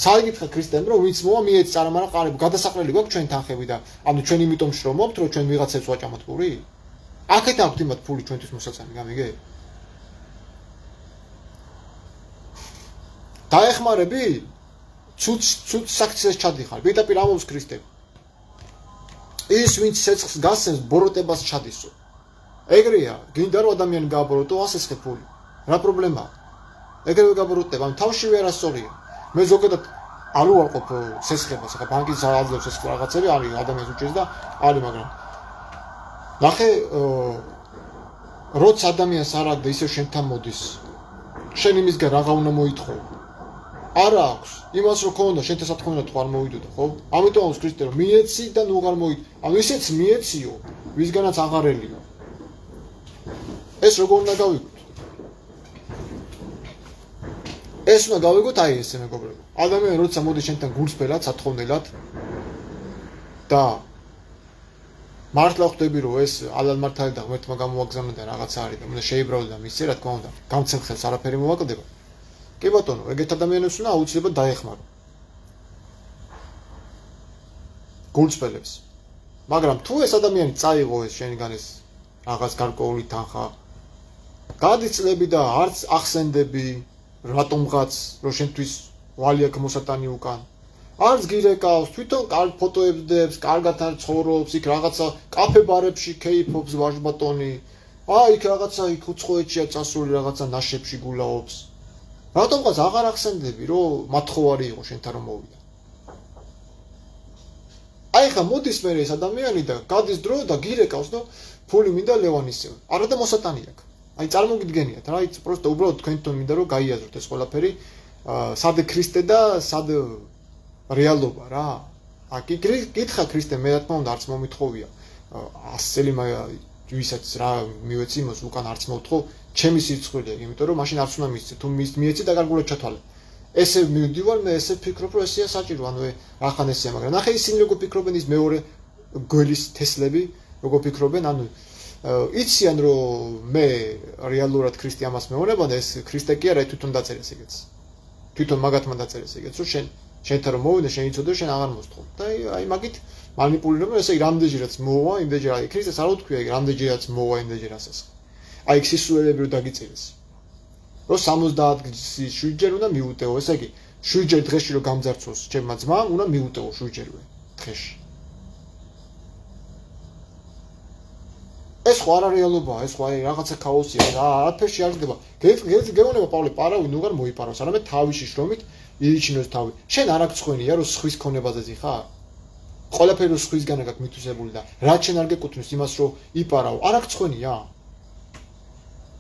საერთოდ ქრისტემ რომ ვინც მოვა მიეცი წარმარა ყარები, გადასაყრელი გვაქვს ჩვენ თანხები და ანუ ჩვენ იმიტომ შრომობთ რომ ჩვენ ვიღაცებს ვაჭამოთ პური? აქეთ აქვთ იმათ ფული ჩვენთვის მოსაწამი, გამიგე? დაეხმარები ცუც საქციელს ჩადიხარ პირდაპირ ამობს ქრისტე ის ვინც ცეცხლს გასცემს ბოროტებას ჩადისო ეგრეა გინდა რომ ადამიანი გააბოროტო ასესხე ფული რა პრობლემაა ეგრევე გაბოროტება თავშივე არასწორია მე ზოგადად არ უარყოფ ცეცხლებას ახლა ბანკის აძლევს ეს რაღაცები არის ადამიანს უჭერს და არის მაგრამ ნახე როცა ადამიანს არ აქვს და ისევ შენთან მოდის შენ იმისგან რაღა უნდა მოითხოვო არა აქვს იმას რო ქონდა შენთან სათხოვნად თუ არ მოვიდოდა ხო ამიტომ აქვს ქრისტე რომ მიეცი და ნუ აღარ მოიდ ანუ ისეც მიეციო ვისგანაც აღარელიო ეს როგორ უნდა გავიგოთ ეს უნდა გავიგოთ აი ესე მეგობრებო ადამიანი როცა მოდის შენთან გულსფერად სათხოვნელად და მართლა ხვდები რომ ეს ალალმართალი და ღმერთმა გამოაგზავნა და რაღაცა არის და უნდა შეიბრალო და მისცე რა თქმა უნდა გამცემ ხელს არაფერი მოვაკლდება კი ბატონო ეგეთ ადამიანებს უნდა აუცილებლად დაეხმარო გულსფრებს მაგრამ თუ ეს ადამიანი წაიღო ეს შენგან ეს რაღაც გარკვეული თანხა გადის წლები და არც ახსენდები რატომღაც რომ შენთვის ვალი აქვს მოსატანი უკან არც გირეკავს თვითონ კარგ ფოტოებს დებს კარგად არ ცხოვრობს იქ რაღაცა კაფე ბარებში კეიფობს ვაჟბატონი იქ რაღაცა იქ უცხოეთშია წასული რაღაცა ნაშებში გულაობს რატომღაც აღარ ახსენდები რომ მათხოვარი იყო შენთან რომ მოვიდა აი ხა მოდის მე ეს ადამიანი და გადის დრო და გირეკავს და ფული მინდა ლევანისევ არა და მოსატანი აქვს აი წარმოგიდგენიათ რა იცი პროსტა უბრალოდ თქვენთან მინდა რომ გაიაზროთ ეს ყველაფერი სად ქრისტე და სად რეალობა რა აკი კითხა ქრისტე მე რა თქმა უნდა არც მომითხოვია 100 წელი ვისაც რა მივეცი იმას უკან არც მოვთხოვ ჩემი სიცხვილეა იმიტომ რომ მაშინ არც უნდა მისცე თუ მიეცი და გარკვეულად ჩათვალე ესე მივდივარ მე ესე ფიქრობ რომ ესეა საჭირო ანუ რახან ესეა მაგრამ ნახე ისინი როგორ ფიქრობენ ის მეორე გველის თესლები როგორ ფიქრობენ ანუ იციან რომ მე რეალურად ქრისტე ამას მეუბნება და ეს ქრისტე კი არა თვითონ დაწერეს ეგეც თვითონ მაგათმა დაწერეს ეგეც რომ შენთან რომ მოვიდა შენ იცოდე შენ აღარ მოსთხოვ და აი მაგით манипулირებენ ესე რამდენჯერაც მოვა იმდენჯერ აი ქრისტეს არ უთქვია რამდენჯერაც მოვა იმდენჯერ ასეს აი სისულელები რომ დაგიწერეს რომ 77-ჯერ უნდა მიუტეო ესე იგი 7-ჯერ დღეში რომ გამძარცვოს ჩემმა ძმამ უნდა მიუტეო 7-ჯერვე დღეში ეს ხო არა რეალობაა ეს ხო აი რაღაცა ქაოსია რა არაფერში არ ხდება გეუბნება პავლე პარავი ნუ არ მოიპაროს არამედ თავისი შრომით იიჩინოს თავი შენ არ აქვს ხვენია რომ სხვის ქონებაზე ზიხარ ყველაფერი რომ სხვისგან აქვს მითვისებული და რაც შენ არ გეკუთვნის იმას რომ იპარავ არ აქვს ხვენია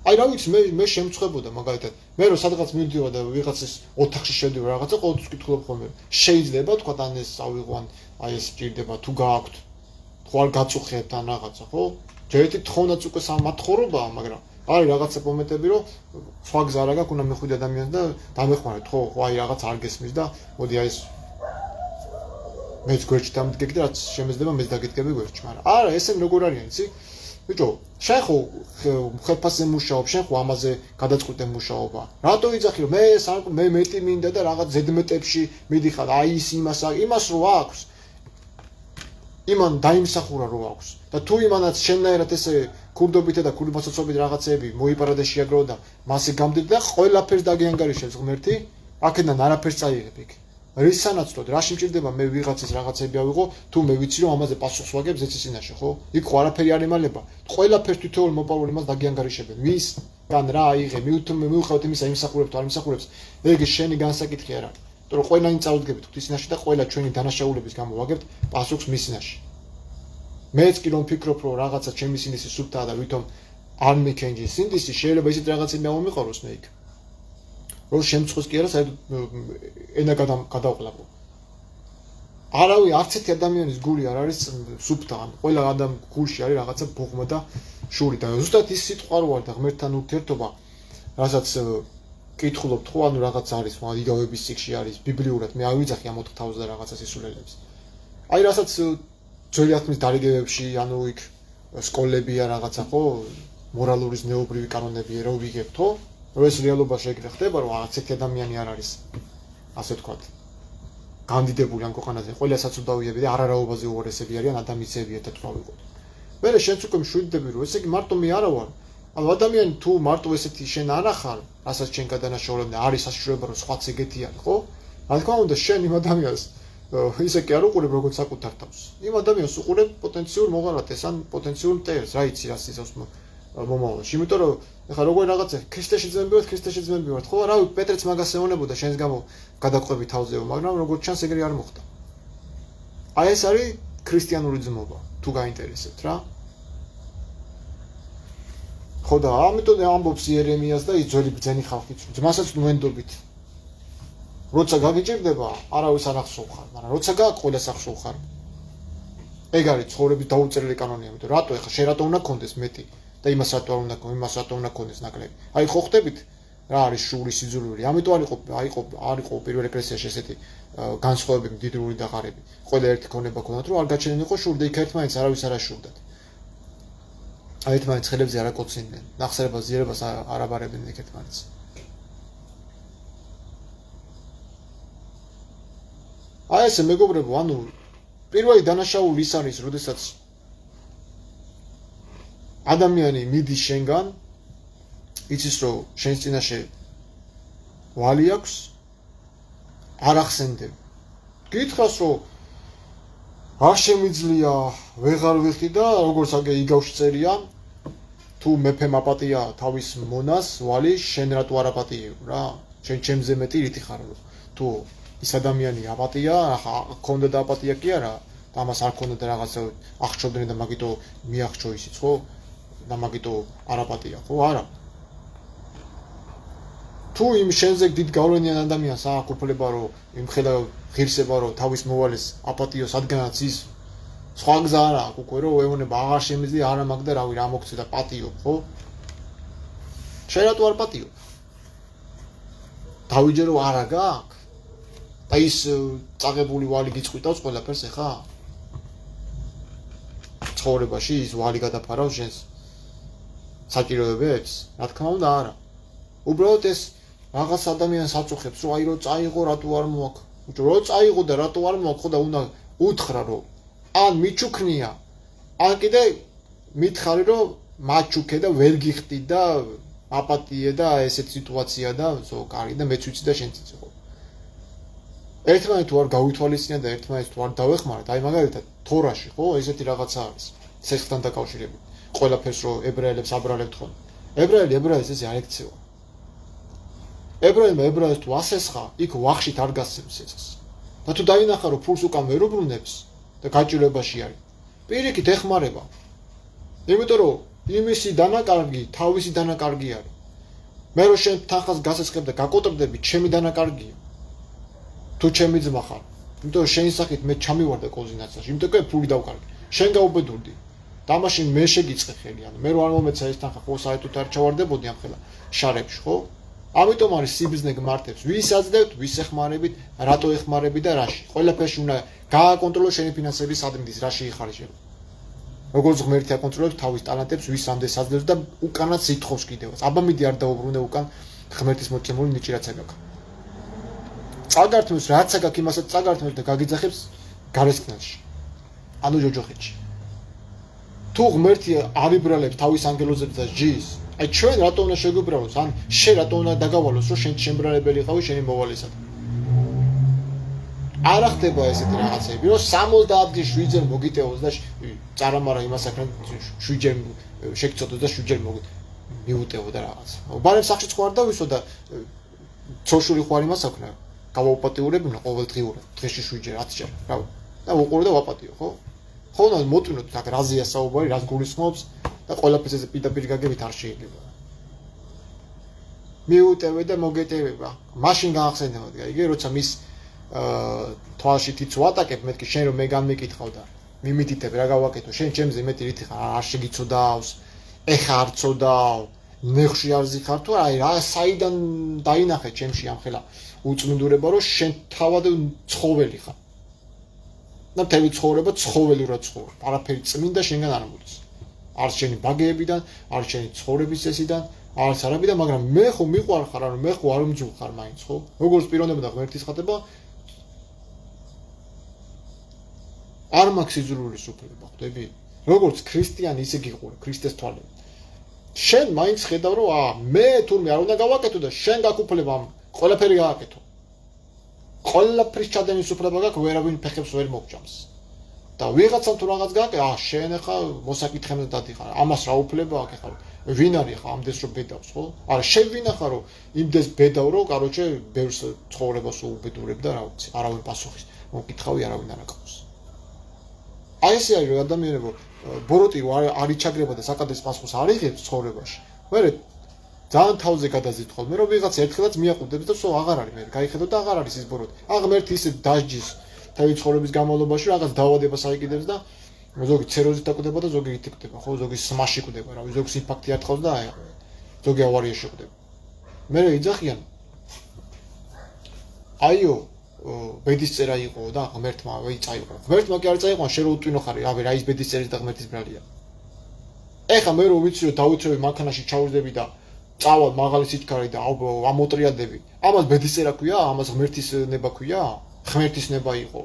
აი რა ვიცი მე შემწხვებოდა მაგალითად მე რომ სადღაც მივდივარ და ვიღაცის ოთახში შევდივარ რაღაცა ყოველთვის ვკითხულობ ხოლმე შეიძლება თქვა ან ეს ავიღوان აი ეს ჭირდება თუ გააქვთ თუ არ გაწუხებთ ან რაღაცა ხო ჯერეთი თხოვნაც უკვე სამათხოვრობაა მაგრამ არის რაღაცა მომენტები რომ სხვა გზა არ აქვს უნდა მეხვიდე ადამიანს და დამეხმარეთ ხო აი რაღაც არ გესმის და მოდი აი ეს მეც გვერდში დამდგები და რაც შემეძლება მეც დაგიდგები გვერდში მაგრამ არა ესენ როგორ არიან იცი ბიჭო შენ ხო ხელფასზე მუშაობ შენ ხო ამაზე გადაწყვეტე მუშაობა რატო ვიძახი რომ მე მეტი მინდა და რაღაც ზედმეტებში მიდიხარ აი ის იმას რო აქვს იმან დაიმსახურა რო აქვს და თუ იმანაც შენნაირად ესე ქურდობით და ქურდმოსაცობით რაღაცები მოიპარა და შეაგროვა და მასე გამდიდ და ყველაფერს დაგიანგარიშებს ღმერთი აქედან არაფერს წაიღებ იქ რის სანაცვლოდ რა შემჭირდება მე ვიღაცის რაღაცები ავიღო თუ მე ვიცი რომ ამაზე პასუხს ვაგებ ზეცის წინაშე ხო იქ ხო არაფერი არ ემალება ყველაფერს თითოეულ მოპარულ იმას დაგიანგარიშებენ ვისგან რა აიღე მივუხავთ იმის აიმსახურებს თუ არ იმსახურებს ეგ შენი განსაკითხი არა იმიტომ რომ ყველანი წავდგებით ღვთის წინაშე და ყველა ჩვენი დანაშაულების გამო ვაგებთ პასუხს მის წინაშე მეც კი რომ ფიქრობ რომ რაღაცა ჩემი სინდისი სუფთაა და ვითომ არ მიქენჯი სინდისი შეიძლება ისეთ რაღაცები ამომიყაროს მე იქ რომ შემწხვეს კი არა საერთოდ ენა გადავყლაპო არავი არც ერთი ადამიანის გული არ არის სუფთა ან ყველა адам გულში არის რაღაცა ბოღმა და შური და ზუსტად ის სიტყვა რო არის და ღმერთთან ურთიერთობა რასაც კითხულობთ ხო ანუ რაღაც არის მაგ იგავების სიკში არის ბიბლიურად მე არ ვიძახი ამ 4 თავზე და რაღაცა სისულელებს აი რასაც ძველი ათმის დარიგებებში ანუ იქ სკოლებია რაღაცა ხო მორალური ზნეობრივი კანონებია რო ვიგებთ ხო რომ ეს რეალობა შეგრე ხდება რომ რაღაც ერთი ადამიანი არ არის ასე ვთქვათ განდიდებული ამ ქვეყანაზე ყველა საცუდავიები და არარაობაზე უარესები არიან ადამიანები ერთად ვავიღოთ მე შენც უკვე მშვიდდები რომ ესე იგი მარტო მე არა ვარ ანუ ადამიანი თუ მარტო ესეთი შენ არ ახარ, რასაც შენ გადანაშაულებდა, არის საშიშროება რომ სხვაც ეგეთი არის, ხო? რა თქმა უნდა, შენ იმ ადამიანს ისე კი არ უყურებ როგორც საკუთარ თავს. იმ ადამიანს უყურებ პოტენციურ მოღალატეს ან პოტენციურ მტერს, რა იცი რა სიცავს მომავალში. იმიტომ რომ ეხლა როგორ რაღაცა ქრისტეში ძმები ვართ, ხო? რავი, პეტრეც მაგას ეუბნებოდა შენს გამო გადაყვები თავზეო, მაგრამ როგორც ჩანს ეგრე არ მოხდა. აი ეს არის ქრისტიანული ძმობა, თუ გაინტერესებთ რა. ხო და ამიტომ ამბობს იერემიას და ის ძველი ბრძენი ხალხიც, ძმასაც ნუენდობით. როცა გაგიჭირდება, არავის არ ახსოვხარ, მაგრამ როცა გააქვს, ყველას ახსოვხარ. ეგ არის ცხოვრების დაუწერელი კანონია, იმიტომ რატო ეხლა შენ რატო უნდა გქონდეს მეტი და იმას რატო უნდა გქონდეს ნაკლები. აი ხო ხდებით რა არის შური სიძულვილი. ამიტომ არ იყო პირველ ეკლესიაში ესეთი განსხვავებები მდიდრული და ღარები. ყველა ერთი ქონება ქონდათ, რომ არ გაჩენილიყო შური და იქ ერთმანეთს არავის არ აშურდათ. აი ერთმანეთს ხელებზე არ აკოცინდნენ, ნახსერებას ზიერებას არ აბარებდნენ იქ ერთმანეთს. აი ესე მეგობრებო, ანუ პირველი დანაშაული ის არის, როდესაც ადამიანი მიდის შენგან, იცის რომ შენს წინაშე ვალი აქვს, არ ახსენდებ. გითხრას რომ არ შემიძლია, ვეღარ ვიხდი და როგორც აგე იგავში წერია, თუ მეფემ აპატია თავის მონას, ვალი შენ რატო არ აპატიებ რა? შენ ჩემზე მეტი რითი ხარ რომ თუ ის ადამიანი აპატია, ხონდა და აპატია კი არა, და ამას არ ხონდა და რაღაცა აღჭობდნენ და მაგიტო მიაღჭო ისიც, ხო? და მაგიტო არ აპატია, ხო? არა. თუ იმ შენზე დიდ გავლენიან ადამიანს აქვს უფლება რომ იმხელა ღირსება რომ თავის მოვალეს აპატიოს, რადგანაც ის სხვა გზა არ აქვს უკვე რომ ეუბნება აღარ შემიძლია არა მაგ და რავი რა მოგცე და პატიო, ხო? შენ რატო არ პატიო? დავიჯერო არა გაქვს? და ის წაღებული ვალი გიწყვიტავს ყველაფერს ეხა? ცხოვრებაში ის ვალი გადაფარავს შენს საჭიროებებს? რა თქმა უნდა არა. უბრალოდ ეს რაღაც ადამიანს აწუხებს, რომ აი რო წაიღო, რატო არ მოაქვს? რო წაიღო და რატო არ მოაქვს, ხო და უნდა უთხრა რომ ან მიჩუქნია, ან კიდე მითხარი რომ მაჩუქე და ვერ გიხდი და აპატიე და ესეთ სიტუაცია და ზოგარი და მეც ვიცი და შენც იცი ხო? ერთმანეთს თუ არ გავითვალისწინებთ და ერთმანეთს თუ არ დავეხმაროთ, აი მაგალითად თორაში, ხო, ესეთი რაღაცა არის, სექსთან დაკავშირებით. ყველაფერს რომ ებრაელებს აბრალებთ ხო? ებრაელს ესე არ ექცევა. ებრაელს თუ ასესხა, იქ ვახშით არ გასცემს სექსს. და თუ დაინახა რომ ფულს უკან ვერ უბრუნებს და გაჭირვებაში არის, პირიქით ეხმარება. იმიტომ რომ იმისი დანაკარგი, თავისი დანაკარგი არის. მე რომ შენ თანხას გასესხებ და გაკოტრდები, ჩემი დანაკარგია. თუ ჩემი ძმა ხარ, იმიტომ რომ შენი სახით მე ჩამივარდა კოზინაციაში, იმიტომ რომ ფული დავკარგი. შენ გაუბედურდი. და მაშინ მე შეგიწყე ხელი, ანუ მე რო არ მომეცა ეს თანხა, ხო საერთოდ არ ჩავარდებოდი ამ ხელა შარებში, ხო? ამიტომ არის სიბიზნე გმართებს, ვის აძლევთ, ვის ეხმარებით, რატო ეხმარები და რაში. ყველაფერში უნდა გააკონტროლო შენი ფინანსების ადმინის, რაში იხარჯება. როგორც ღმერთი აკონტროლებს თავის ტალანტებს, ვის ამდენს აძლევს და უკანაც ითხოვს კიდევაც. აბა მიდი არ დაუბრუნე უკან ღმერთის მოწმული ნიჭი რაც აქვს. წაგართმევს რაც აქვს იმასაც წაგართმევს და გაგიძახებს გარესკნელში. ანუ ჯოჯოხეთში. თუ ღმერთი არ იბრალებს თავის ანგელოზებს და ჯის, აი ჩვენ რატო უნდა შეგვიბრალოს? ან შენ რატო უნდა დაგავალოს, რომ შენ შემბრალებელი იყავი შენი მოვალესად? არ ხდება ესეთი რაღაცები, რომ 70 ადგილ 7 ჯერ მოგიტევოს და წარამარა იმას აკრან 7 ჯერ შეგწოდოს და 7 ჯერ მიუტევო და რაღაც. ბარემ სახში ხო არ დავისო და ცოშური ხო არ იმას აკრა. გავაუპატიურებინა ყოველდღიურად, დღეში 7 ჯერ, 10 ჯერ, რა. და უყურე და ვაპატიო, ხო? ხო უნდა მოტვინოთ აქ რაზეა საუბარი, რას გულისხმობს და ყველაფერს ეს პირდაპირ გაგებით არ შეიძლება. მიუტევე და მოგეტევება. მაშინ გაახსენებოდი, იგი როცა მის თვალში თიც ვატაკებ, მეთქი შენ რომ მე განმეკითხავ და მიმითითებ რა გავაკეთო, შენ ჩემზე მეტი რითი ხარ, არ შეგიცოდავს, ეხა არ წოდავ, ნეხში არ ზიხარ თუ აი რა საიდან დაინახე ჩემში ამ ხელა უწმინდურება რომ შენ თავად ცხოველი ხარ. და მთელი ცხოვრება ცხოველურად ცხოვრობ. არაფერი წმინდა შენგან არ მოდის. არ შენი ბაგეებიდან, არ შენი ცხოვრების წესიდან, არც არაფერიდან, მაგრამ მე ხო მიყვარხარ, ანუ მე ხო არ უმჯულხარ მაინც, ხო? როგორც პიროვნება და ღმერთის ხატება არ მაქვს იზრულის უფლება, ხვდები? როგორც ქრისტიანი ისე გიყურე ქრისტეს თვალებით. შენ მაინც ხედავ რომ მე თურმე არ უნდა გავაკეთო და შენ გაკუფლებ ამ ყველაფერი გააკეთო. ყველაფრის ჩადენის უფლება გაქვს, ვერავინ ფეხებს ვერ მოგჭამს. და ვიღაცამ თუ რაღაც გააკეთა, შენ ახლა მოსაკითხემდე დადიხარ. ამას რა უფლება აქვს ახლა? ვინ არის ახლა ამდენს რომ ბედავს, ხო? არა, შენ ვინ ახლა რომ იმდეს ბედავ რომ, კაროჩე, ბევრს ცხოვრებას უბედურებ და რა ვიცი, არავინ პასუხის მოკითხავი არავინ არ აკეთებს. აი ესე არის რომ ადამიანებო ბოროტი არ იჩაგრება და საკადეს პასუხს არ იღებს ცხოვრებაში. მერე ძალიან თავზე გადაზით ხოლმე რომ ვიღაც ერთხელაც მიაყუდებს და სულ აღარ არის მე გაიხედო და აღარ არის ის ბოროტი. აღმერთი ისე დაждის თავი ცხოვრების განმავლობაში რაღაც დაავადებას აიკიდებს და ზოგი ცეროზით აკვდება და ზოგი ითი კვდება, ხო, ზოგი სმაში კვდება, რა ვიცი, ზოგს ინფარქტი არტყავს და აი ზოგი ავარიაში კვდება. მერე იძახიან აიო ბედისწერა იყო და ღმერთმა ვეი წაიყო. ღმერთმა კი არ წაიყო, შენ რო უტვინო ხარ, აბე რა ის ბედისწერის და ღმერთის ბრალია. ეხა მე რო ვიცი რომ დაუცრები მანქანაში ჩაუძდები და წავალ მაღალი სიჩქარე და ამოტრიადები. ამას ბედისწერა ქვია, ამას ღმერთის ნება ქვია, ღმერთის ნება იყო.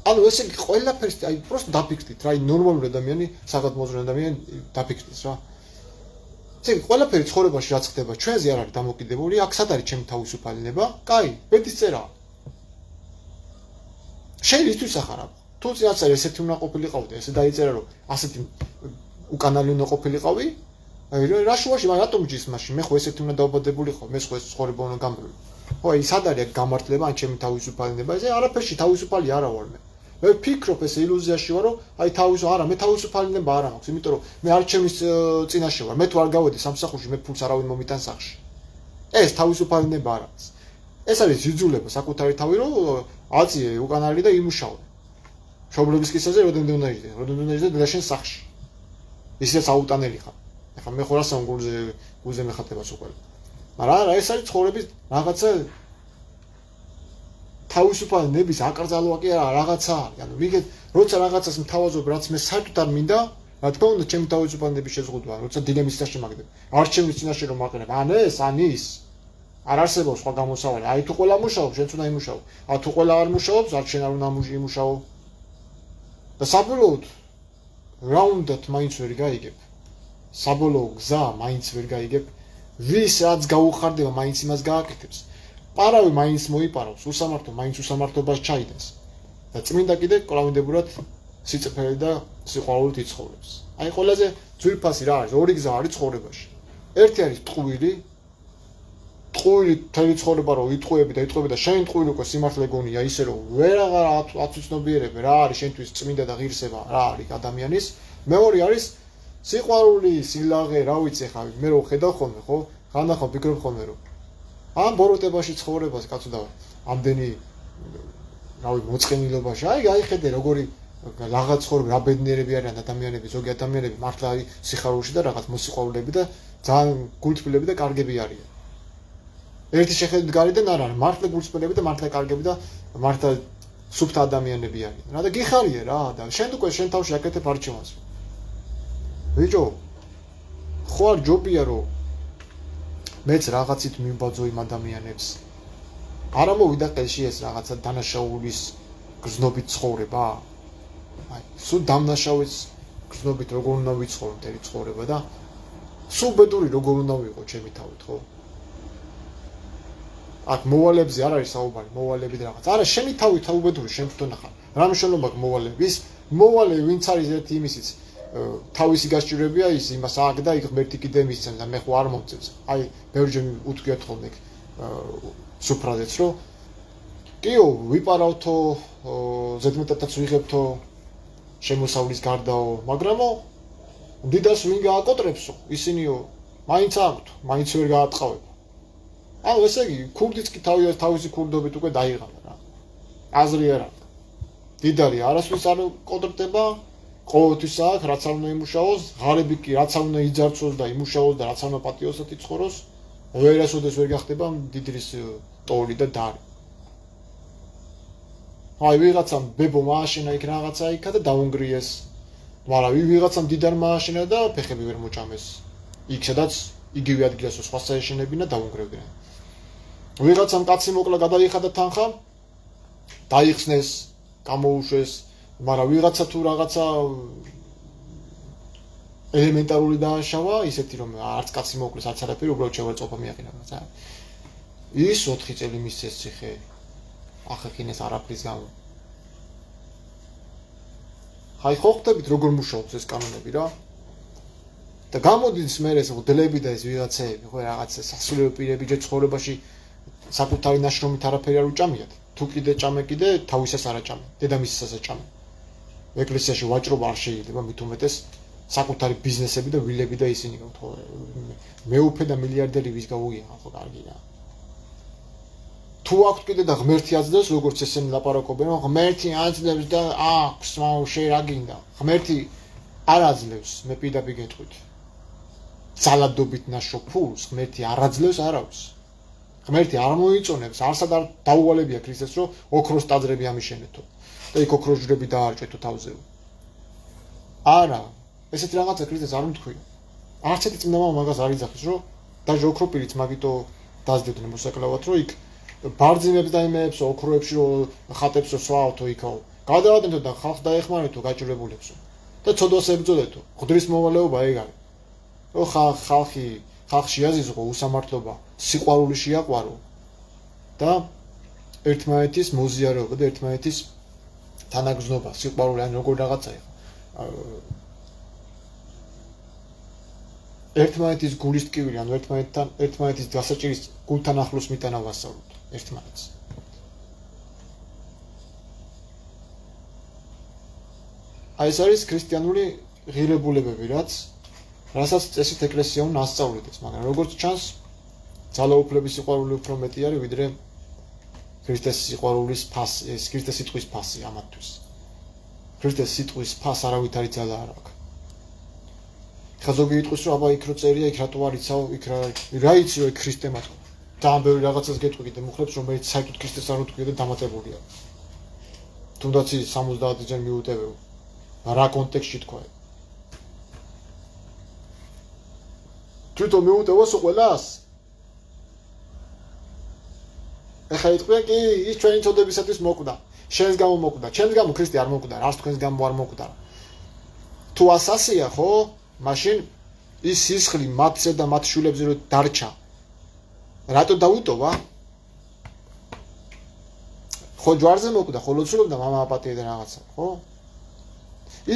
ანუ ესე იგი ყველაფერს აი просто დაფიქრდით რა, აი ნორმალური ადამიანი, საგადმოძრავი ადამიანი დაფიქრდეს რა. ესე იგი ყველაფერი ცხოვრებაში რაც ხდება, ჩვენზე არ არის დამოკიდებული, აქ სად არის ჩემი თავისუფალი ნება? კაი, ბედისწერა. შენ ისთვის ახარ აქ. თუ წინაც არის ესეთი უნდა ყოფილიყავი და ესე დაიწერა რომ ასეთი უკანალი უნდა ყოფილიყავი, აი რა შუაში მაგ რატომ ჯის მაშინ? მე ხო ესეთი უნდა დაობადებულიყო, მე ხო ეს ცხოვრება უნდა გამბრო. ხო, აი სად არის გამართლება ან ჩემი თავისუფალი ნება? ესე არაფერში თავისუფალი არა ვარ მე. მე ვფიქრობ ეს ილუზიაში ვარ რომ აი არა მე თავისუფალი ნება არ მაქვს, იმიტომ რომ მე არჩევნის წინაშე ვარ. მე თუ არ გავედი სამსახურში, მე ფულს არავინ მომიტან სახში. ეს თავისუფალი ნება არ არის. ეს არის ძიძულება საკუთარი თავი რომ აწიე უკანალი და იმუშაო. მშობლების კისერზე როდემდე უნდა იჯდე, როდემდე უნდა იჯდე და შენ სახში. ისეც აუტანელი ხარ. ეხლა მე ხო რასამ გულზე მეხატებას უყურებ. მაგრამ არა, ეს არის ცხოვრების რაღაცა თავისუფალი ნების აკრძალვა კი არა, რაღაცა არის. ანუ ვიგეთ, როცა რაღაცას მთავაზობ, რაც მე საერთოდ არ მინდა, რა თქმა უნდა, ჩემი თავისუფალი ნების შეზღუდვა, როცა დილემის წინაშე მაგდებ. არჩევნის წინაშე რომ მაყენებ, ან ეს, ან ის. არ არსებობს სხვა გამოსავალი. აი თუ ყველა მუშაობს, შენც უნდა იმუშაო. აი თუ ყველა არ მუშაობს, არ შენ არ უნდა იმუშაო. და საბოლოოდ რა უნდათ მაინც ვერ გაიგებ. საბოლოო გზა მაინც ვერ გაიგებ. ვის რაც გაუხარდება, მაინც იმას გააკეთებს. პარავი მაინც მოიპარავს, უსამართო მაინც უსამართობას ჩაიდენს. და წმინდა კიდე კვლავინდებურად სიწიფე და სიყვარულით იცხოვრებს. აი ყველაზე ძვირფასი რა არის? ორი გზა არის ცხოვრებაში. ერთი არის ტყუილი თელი ცხოვრება რომ იტყუები და შენ ტყუილი უკვე სიმართლე გონია ისე რომ ვერაღარ აცუცნობიერებ რა არის შენთვის წმინდა და ღირსება რა არის ადამიანის. მეორე არის სიყვარული, სილაღე, რა ვიცი ხა მე რო ხედავ ხოლმე ხო? ხანდახან ვფიქრობ ხოლმე რომ ამ ბოროტებაში ცხოვრებას კაცო და ამდენი რავი მოწყენილობაში აი გაიხედე როგორი რაღაც ცხოვრება რა ბედნიერები არიან ადამიანები, ზოგი ადამიანები მართლა არის სიხარულში და რაღაც მოსიყვარულები და ძალიან გულთბილები და კარგები არიან. ერთი შეხედვით გარედან არ არის მართლა გულწრფელები და მართლა კარგები და მართლა სუფთა ადამიანები არიან. რა და გიხარია რა და შენ უკვე შენ თავში აკეთებ არჩევანს. ბიჭო, ხო არ ჯობია რომ მეც რაღაცით მივბაძო იმ ადამიანებს. არ ამოვიდა ყელში ეს რაღაცა დანაშაულის გზნობით ცხოვრება. აი, სულ დამნაშავის გზნობით როგორ უნდა ვიცხოვრო მთელი ცხოვრება და სულ ბედური როგორ უნდა ვიყო ჩემი თავით, ხო? აქ მოვალებზე არ არის საუბარი, მოვალები და რაღაც. არა, შენი თავი უბედური, შენ თვითონ ახლა. რა მნიშვნელობა აქვს მოვალები? ის მოვალე ვინც არის ერთი იმისიც თავისი გასჭირებია ის იმას აქ და იქ ღმერთი კიდე მისცემს და მე ხო არ მომწევს. აი, ბევრჯერ უთქვიათ ხოლმე სუფრაზეც რომ კიო, ვიპარავთო, ზედმეტადაც ვიღებთო შემოსავლის გარდაო, მაგრამო დიდას ვინ გააკოტრებსო, ისინიო მაინც აქვთ, მაინც ვერ გაატყავებ. ანუ ესე იგი, ქურდიც კი თავისი ქურდობით უკვე დაიღალა რა. აზრი არ აქვს. დიდარი არასდროს არ კოტრდება, ყოველთვის აქ რაც არ უნდა იმუშაოს, ღარები კი რაც არ უნდა იძარცვოს და იმუშაოს და რაც არ უნდა პატიოსად იცხოვროს, ვერასოდეს ვერ გახდება დიდრის ტოლი და დარი. აი ვიღაცამ ბებო მააშენა იქ რაღაცა იქა და დაუნგრიეს. მაგრამ ვიღაცამ დიდარ მააშენა და ფეხები ვერ მოჭამეს. იქ სადაც იგივე ადგილას სხვა საეშენებინა დაუნგრევდნენ. ვიღაცამ კაცი მოკლა გადაიხადა თანხა, დაიხსნეს, გამოუშვეს, მაგრამ ვიღაცა თუ რაღაცა ელემენტარული დააშავა, ისეთი რომ არც კაცი მოუკლეს, არც არაფერი, უბრალოდ შევარწოფა მიაღინა. ის 4 წელი მისცეს ციხე ახახინეს არაფრის გამო. ხაი ხო ხვდებით როგორ მუშაობს ეს კანონები რა? და გამოდის მე ეს მოდელები და ეს ვიღაცეები, ხო რაღაც სასულიერო პირები ჯერ ცხოვრებაში საკუთარი ნაშრომით არაფერი არ უჭამიათ. თუ კიდე ჭამე კიდე თავისას არ აჭამე, დედამისისას აჭამე. ეკლესიაში ვაჭრობა არ შეიძლება მით უმეტეს საკუთარი ბიზნესები და ვილები და ისინი გაქვთ ხო მეუფე და მილიარდერი ვის გაუგია ხო კარგია. თუ აქვთ კიდე და ღმერთი აძლევს როგორც ესენი ლაპარაკობენ რომ ღმერთი აძლევს და აქვს შე რა გინდა ღმერთი არ აძლევს მე პირდაპირ გეტყვით ძალადობით ნაშო ფულს ღმერთი არ აძლევს არავის ღმერთი არ მოიწონებს არსად არ დაუვალებია ქრისტეს რომ ოქროს ტაძრები ამიშენეთო და იქ ოქროს ჯვრები დაარჭეთო თავზეო არა ესეთი რაღაცა ქრისტეს არ მთქვია არც ერთი წმინდა მაგას არ იძახის რომ დაჟე ოქროპირიც მაგიტო დაძდებდნენ მოსაკლავად რომ იქ ბარძიმებს და იმეებს ოქროებში რომ ხატებს რომ სვავთო იქო გადაადენთო და ხალხს დაეხმარეთო გაჭირებულებსო და ცოდვას ებრძოლეთო ღვთის მოვალეობა ეგ არის რომ ხალხში აზიზღო უსამართლობა სიყვარული შეაყვარო და ერთმანეთის მოზიაროება და ერთმანეთის თანაგზნობა სიყვარული ან როგორ რაღაცა ერთმანეთის გულის ტკივილი ან ერთმანეთის დასაჭირის გულთან ახლოს მიტანა ვასწავლოთ ერთმანეთს აი ეს არის ქრისტიანული ღირებულებები რასაც წესით ეკლესია უნდა ასწავლდეს მაგრამ როგორც ჩანს ძალაუფლების სიყვარული უფრო მეტი არის ვიდრე ქრისტეს სიყვარულის ფასი ეს ქრისტეს სიტყვის ფასი ამათთვის ქრისტეს სიტყვის ფას არავითარი ძალა არ აქვს ხა ზოგი იტყვის რომ აბა იქ რო წერია იქ რატო არ იცავ იქ რა იცი რომ იქ ქრისტე მათქვა ძალიან ბევრი რაღაცას გეტყვი კიდე მუხლებს რომელიც საერთოდ ქრისტეს არ უთქვია და დამატებულია თუნდაც 70 ჯერ მიუტევეო რა კონტექსტში თქვა თვითონ მიუტევოს ყველას ეხლა იტყვია კი ის ჩვენი წოდებისათვის მოკვდა შენს გამო მოკვდა ჩემს გამო ქრისტე არ მოკვდა არც თქვენს გამო არ მოკვდა თუ ასასია ხო მაშინ ის სისხლი მათზე და მათ შვილებზე რო დარჩა რატო დაუტოვა ხო ჯვარზე მოკვდა ხო ლოცულობდა მამა აპატია და რაღაცა ხო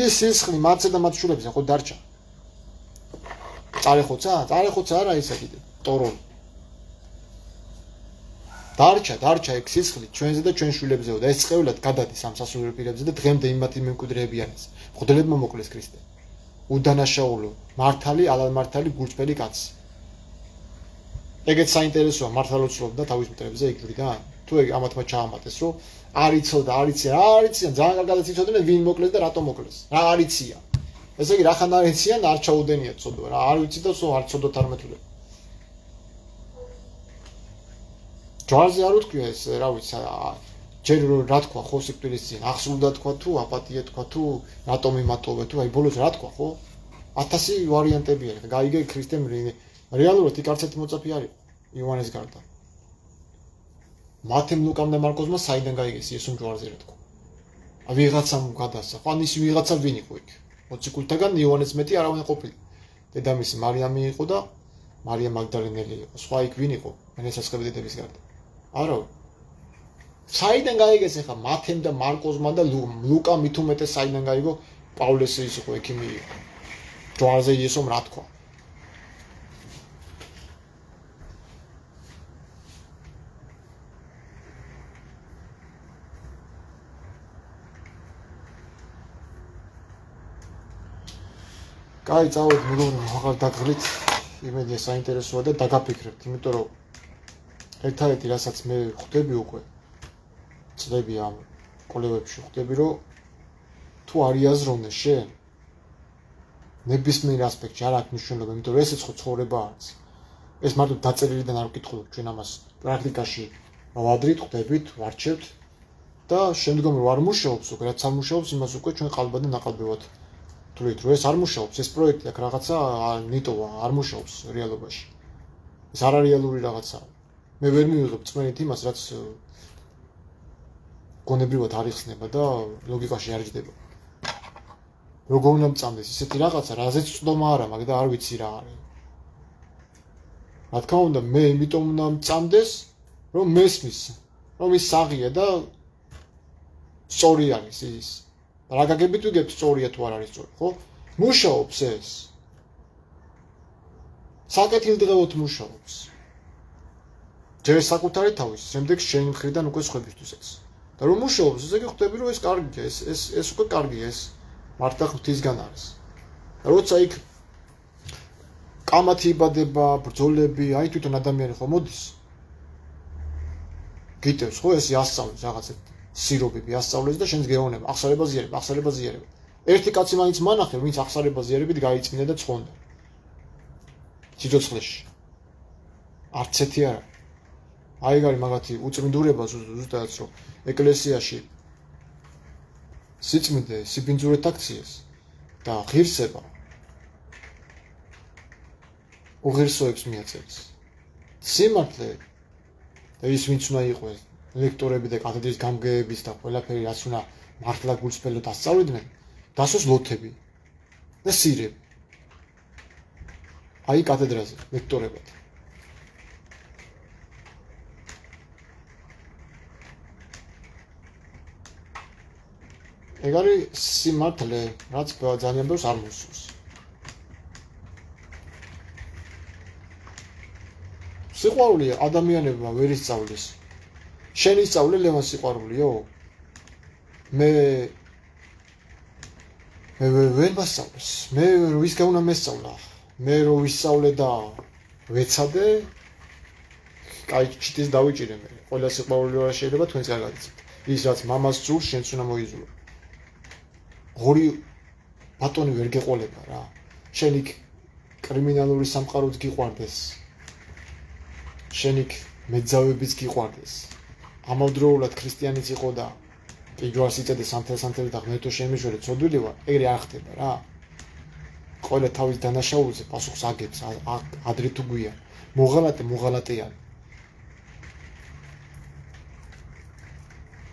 ის სისხლი მათზე და მათ შვილებზე ხო დარჩა წარეხოცა არა ისა კიდე ტოროლ დარჩა ეგ სისხლი ჩვენზე და ჩვენ შვილებზეო და ეს წევლად გადადის ამ სასულიერო პირებზე და დღემდე იმათი მემკვიდრეები არის ღვთლებმა მოკლეს ქრისტე უდანაშაულო მართალი ალალმართალი გულწრფელი კაცი ეგეც საინტერესოა მართალოცულობდა თავის მტრებზე ეგ ჯვრიდან თუ ეგ ამათმა ჩაამატეს რომ არ იცოდა არ იციან ძალიან კარგად იცოდნენ ვინ მოკლეს და რატომ მოკლეს რა არ იციან ესე იგი რახან არ იციან არ ჩაუდენიათ ცოდვა რა არ ვიცი და არ ცოდოთ არ მეთვლები ჯვარზე არ უთქვია ეს რა ვიცი ჯერ რა თქვა ხო სიკვდილის წინ ახსულდა თქვა თუ აპატია თქვა თუ რატომ იმატოვე თუ აი ბოლოს რა თქვა ხო 1000 ვარიანტები არის გაიგე ქრისტემ რეალურად იქ არც ერთი მოწაფე არის იოანეს გარდა მათემ ლუკამ და მარკოზმა საიდან გაიგეს იესომ ჯვარზე რა თქვა ვიღაცამ გადასცა ხო ან ის ვიღაცა ვინ იყო იქ 20 კულტაგან იოანეს მეტი არავინ ყოფილი დედამისი მარიამი იყო და მარია მაგდალენელი იყო სხვა იქ ვინ იყო მენესასხები დედების გარდა არა საიდან გაიგეს ახლა მათემ და მარკოზმა და ლუკამ მით უმეტეს საიდან გაიგო პავლეს ის იყო ექიმი ჯვარზე იესომ რა თქვა კაი წავედი მეგობრებო აღარ დაგღლით იმედია საინტერესოა და დაგაფიქრებთ იმიტომ რომ ერთადერთი რასაც მე ხვდები უკვე წლები ამ კოლევებში ხვდები რომ თუ არ იაზროვნე შენ ნებისმიერ ასპექტში არ აქვს მნიშვნელობა იმიტომ რომ ესეც ხო ცხოვრება არის ეს მარტო დაწერილიდან არ ვკითხულობ ჩვენ ამას პრაქტიკაში ვადრით ხვდებით ვარჩევთ და შემდგომ რო არ მუშაობს უკვე რაც არ მუშაობს იმას უკვე ჩვენ ყალბად და ნაყალბევად თვლით რომ ეს არ მუშაობს ეს პროექტი აქ რაღაცა ნიტოა არ მუშაობს რეალობაში ეს არარეალური რაღაცაა მე ვერ მივიღებ წმენით იმას რაც გონებრივად არ იხსნება და ლოგიკაში არ ჯდება როგორ უნდა მწამდეს ისეთი რაღაცა, რაზეც წვდომა არ მაქვს და არ ვიცი რა არის. რა თქმა უნდა, მე იმიტომ უნდა მწამდეს, რომ მესმის, რომ ის საღია და სწორი არის ის. რა გაგებით ვიგებ სწორია თუ არ არის სწორი, ხო? მუშაობს ეს. საკეთილდღეოდ მუშაობს. ჯერ საკუთარი თავის, შემდეგ შენი მხრიდან უკვე სხვებისთვისაც. და რომ მუშაობს, ესე იგი ხვდები რომ ეს კარგია, ეს უკვე კარგია, ეს მართლა ღვთისგან არის. და როცა იქ კამათი იბადება, ბრძოლები, აი თვითონ ადამიანი ხო მოდის. გიტევს ხო ეს იასწავლეს რაღაცა სირობები ასწავლეს და შენს გეოვნება, ახსარება ზიარება. ერთი კაცი მაინც მანახე, ვინც ახსარება ზიარებით გაიწმინდა და ცხონდა. სიცოცხლეში. არც ერთი არა. აი ეგ არის მაგათი უწმინდურება ზუსტად რომ ეკლესიაში სიწმინდე სიბინძურეთ აქციეს და ღირსება უღირსოებს მიაწერს. სიმართლე და ის ვინც უნდა იყოს ლექტორები და კათედრის გამგეების და ყველაფერი რაც უნდა მართლა გულწრფელად ასწავლიდნენ, დასოს ლოთები და სირები. აი კათედრაზე ლექტორებად. ეგ არის სიმართლე, რაც ძალიან ბევრს არ მოსწონს. სიყვარული ადამიანებმა ვერ ისწავლეს. შენ ისწავლე ლევან სიყვარულიო? მე ვერ მასწავლეს. მე ვისგან უნდა მესწავლა? მე რო ვისწავლე და ვეცადე, კაი ჩიტის დავიჭირე მე. ყველა სიყვარული რა შეიძლება თქვენს გაგაცით. ის რაც მამას სურს, შენც უნდა მოიზურო. ორი ბატონი ვერ გეყოლება რა. შენ იქ კრიმინალური სამყაროც გიყვარდეს. შენ იქ მეძავებიც გიყვარდეს. ამავდროულად ქრისტიანიც იყო და პირველს იწედე სანთელ და ღმერთო შემიშვერე ცოდვილი ვარ, ეგრე არ ხდება რა. ყველა თავის დანაშაულზე პასუხს აგებს, ადრე თუ გვიან. მოღალატეა.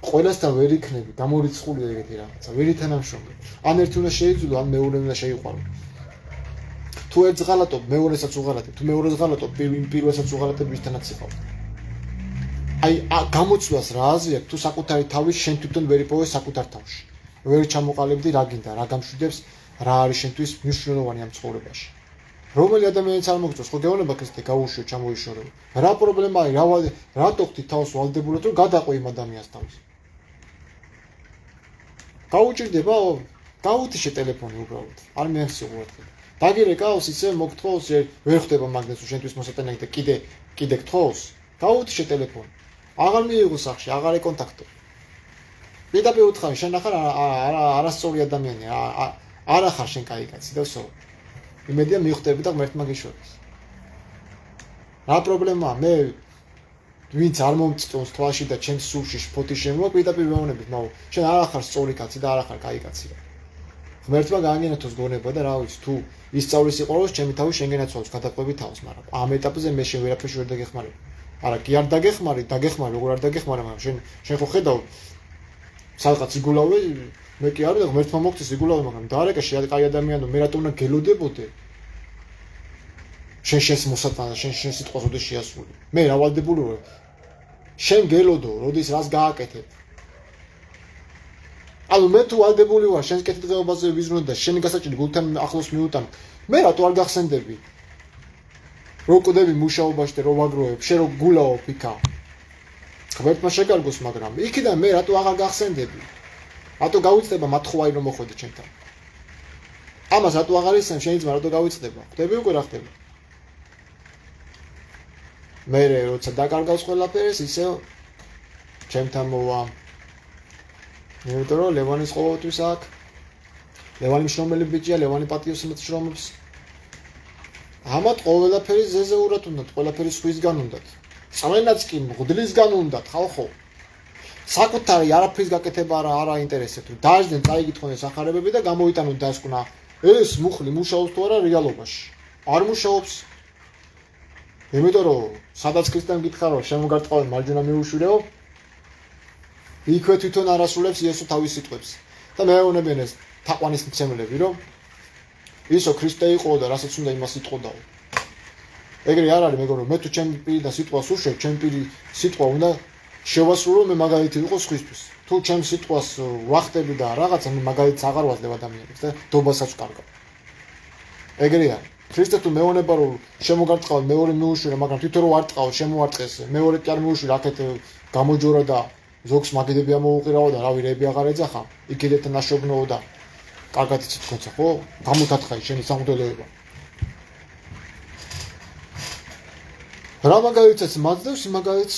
ყველასთან ვერ იქნები, გამორიცხულია ეგეთი რაღაცა, ვერ ითანამშრომლებ. ან ერთი უნდა შეიძულო, ან მეორე უნდა შეიყვარო. თუ ერთს ღალატობ, მეორესაც უღალატებ, თუ მეორეს ღალატობ, პირველსაც უღალატებ, ვისთანაც იყავ. აი, გამოცვლას რა აზრი აქვს, თუ საკუთარი თავი შენ თვითონ ვერ იპოვე საკუთარ თავში. ვერ ჩამოყალიბდი რა გინდა, რა გამშვიდებს, რა არის შენთვის მნიშვნელოვანი ამ ცხოვრებაში. რომელი ადამიანიც არ მოგწონს, ხო გეუბნება ქრისტე, გაუშვიო, ჩამოიშორო. რა პრობლემა არის, რატო ხთი თავს ვალდებულად, რომ გადაყვე იმ ადამიანს თავს. გაუჭირდება, გაუთიშე ტელეფონი უბრალოდ. არ მეახსოვოთ. დაგირეკავს ისე მოგთხოვს, ვერ ხდება მაგას, რომ შენთვის მოსატანაკი და კიდე გთხოვს. გაუთიშე ტელეფონი. აღარ მიიღო სახში, აღარ ეკონტაქტო. პირდაპირ უთხარი, შენ ახარ არასწორი ადამიანია, არ ახარ შენ კაი კაცი და ვსო. იმედია მიხვდები და ღმერთმა გიშორეს. რა პრობლემაა? მე ვინც არ მომწონს თვალში და ჩემს სულში შფოთი შემოვა, პირდაპირ ვეუბნებით, მაგრამ შენ არ ახარ სწორი კაცი და არ ახარ კაი კაცი. ღმერთმა გაანგენათოს გონება და რა ვიცი, თუ ისწავლის სიყვარულს, ჩემი თავი შენგენაცვალოს, გადაყვები თავს, მაგრამ ამ ეტაპზე მე შენ ვერაფერში ვერ დაგეხმარებ. არა, კი არ დაგეხმარი, როგორ არ დაგეხმარა, მაგრამ შენ ხო ხედავ სადღაც იგულავე, მე კი არა და ღმერთმა მოგწეს იგულავე, მაგრამ დაარეკა შენ კაი ადამიანო, მე რატომ უნდა გელოდებოდე? შენს მოსატანა, შენ სიტყვას ოდე შეასრულე. მე რა ვალდებული ვარ? შენ გელოდო, როდის რას გააკეთებ? ანუ მე თუ ვალდებული ვარ, შენს კეთილდღეობაზე ვიზრუნო და შენი გასაჭირი გულთან ახლოს მიუტან, მე რატო არ გახსენდები? რო კვდები მუშაობაში და რო ვაგროვებ, შენ რო გულაობ იქა. ღმერთმა შეგარგოს, მაგრამ იქიდან მე რატო აღარ გახსენდები? რატო გავიწდება მათხოვარი რომ მოხვედი ჩემთან? ამას რატო აღარ ისწავლე, შენი ძმა რატო გავიწდება? ხდები უკვე რა ხდება? მე როცა დაკარგავს ყველაფერს, ისე ჩემთან მოვა. იმიტომ რომ ლევანის ყოველთვის აქვს. ლევანი მშრომელი ბიჭია, ლევანი პატიოსმეთ შრომობს. ამათ ყველაფერი ზეზეურად უნდათ, ყველაფერი სხვისგან უნდათ. წმენაც კი მღვდლისგან უნდათ, ხალხო. საკუთარი არაფრის გაკეთება არ აინტერესებთ. დაждდნენ, წაიგითხონ ეს ახარებები და გამოიტანონ დასკვნა. ეს მუხლი მუშაობს თუ არა რეალობაში? არ მუშაობს. იმიტომ რომ სადაც ქრისტემ გითხარ რომ შემოგარტყავენ მარჯვენა მიუშვირეო, იქვე თვითონ არასრულებს იესო თავის სიტყვებს. და მეეუბნებიან ეს თაყვანის მცემლები, რომ ისო ქრისტე იყო და რასაც უნდა იმას იტყოდაო. ეგრე არ არის მეგობრებო, მე თუ ჩემი პირიდან სიტყვას უშვებ, ჩემი პირი სიტყვა უნდა შევასრულო, მე მაგალითი ვიყო სხვისთვის. თუ ჩემ სიტყვას ვახტები და რაღაცა, მე მაგალითს აღარ ვაძლევ ადამიანებს და დობასაც ვკარგავ. ეგრე არის. ქრისტე თუ მეუბნება რომ შემოგარტყავ მეორე მიუშვირა, მაგრამ თვითონ რო არ ტყავ, შემოარტყეს, მეორე კი არ მიუშვირა, აქეთ გამოჯორა და ზოგს მაგიდები ამოუყირავა და რავი რეები აღარ ეძახა, იქედეთ ნაშოგნოო და კარგად იცით თქონცა, ხო? გამოდათხაი შენი სამღვდელოება. რა მაგალითს მაძლევს, მაგალითს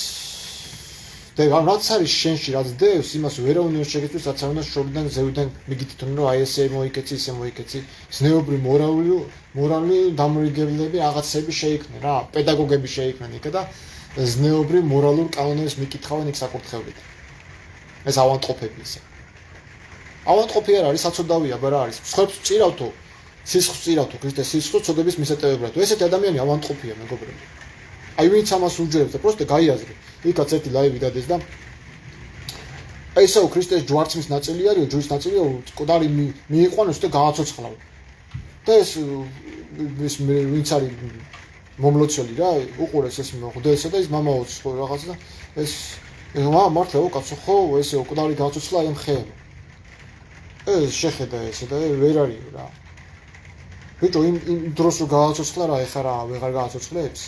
რაც არის შენში, რაც დევს, იმას ვერავინ შეგეცვის, რაც არ უნდა შორიდან ზევიდან მიგითითონ, რომ აი ესე მოიქეცი, ისე მოიქეცი, ზნეობრივი მორალური დამრიგებლები რაღაცები შეიქმნენ რა, პედაგოგები შეიქმნენ იქ და ზნეობრივ მორალურ კანონებს მიკითხავენ იქ საკურთხევლით. ეს ავანტყოფები ისე. ავანტყოფი არ არის, საცოდავია, რა არის. სხვებს წირავთო, სისხლს წირავთო, ქრისტეს სისხლს წოდების მისაწევებლად. ესეთი ადამიანი ავანტყოფია, მეგობრებო. აი ვინც ამას უჯერებს და პროსტე გაიაზრე. იქაც ერთი ლაივი დადეს და ესეო ქრისტეს ჯვარცმის ნაწილი არისო, ჯვრის ნაწილია, მკვდარი მიიყვანოს და გააცოცხლავ. და ეს ვინც არის მომლოცველი რა, უყურეს ეს მოხდესა და ის მამაოც ხო რაღაცა და ეს მართლა კაცო ხო, ესე მკვდარი გააცოცხლა აი ამ ხეებმა. ეს შეხედა ესე და ვერ არის რა. ბიჭო იმ დროს რო გააცოცხლა რა, ეხლა რა ვეღარ გააცოცხლებს?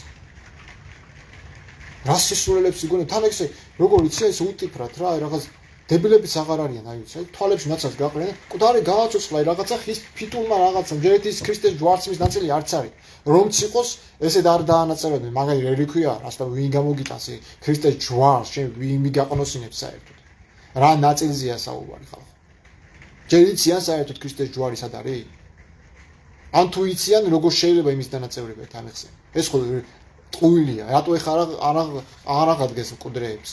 რა სისულელებს იგონებ, თან ესე როგორ იცი ეს უტიფრად რა, რაღაც დებილებიც აღარ არიან, აი ვიცი, თვალებში ნაცავს გაყრენ, მკვდარი გააცოცხლა, რაღაცა ხის ფიტულმა რაღაცა, ჯერეთ ის ქრისტეს ჯვარცმის ნაწილი არც არის. რომც იყოს, ესეთ არ დაანაწევრებენ, მაგარი რელიქვია, რასთან ვინ გამოგიტანს ქრისტეს ჯვარს, შენ ვინ მიგაყნოსინებს საერთოდ. რა ნაწილზეა საუბარი ხალხო. ჯერ იციან საერთოდ ქრისტეს ჯვარი სად არის? ან თუ იციან, როგორ შეიძლება იმის დანაწევრება თან ეხსენ. ეს ხო ტყუილია, რატო ეხლა არ აღადგენს მკვდრეებს?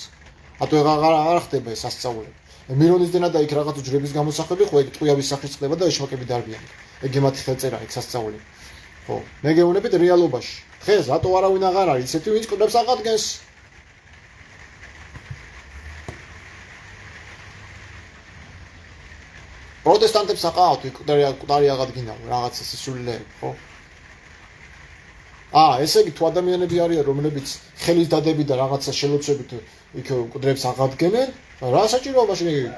რატო აღარ ხდება ეს სასწაულები? მირონის დენა და იქ რაღაც უჯრების გამოსახები ხო ეგ ტყუიავის სახით ხდება და ეშმაკები დარბიან. ეგ გემათი ხელწერა ეგ სასწაულები. ხო, მე გეუბნებით რეალობაში. დღეს რატო არავინ აღარ არის ისეთი ვინც მკვდრებს აღადგენს? პროტესტანტებს აყავთ მკვდარი აღადგინა რაღაც სისულელეები, ხო? ესე იგი თუ ადამიანები არიან, რომლებიც ხელის დადები და რაღაცა შელოცვებით იქ მკვდრებს აღადგენენ, რა საჭიროა მაშინ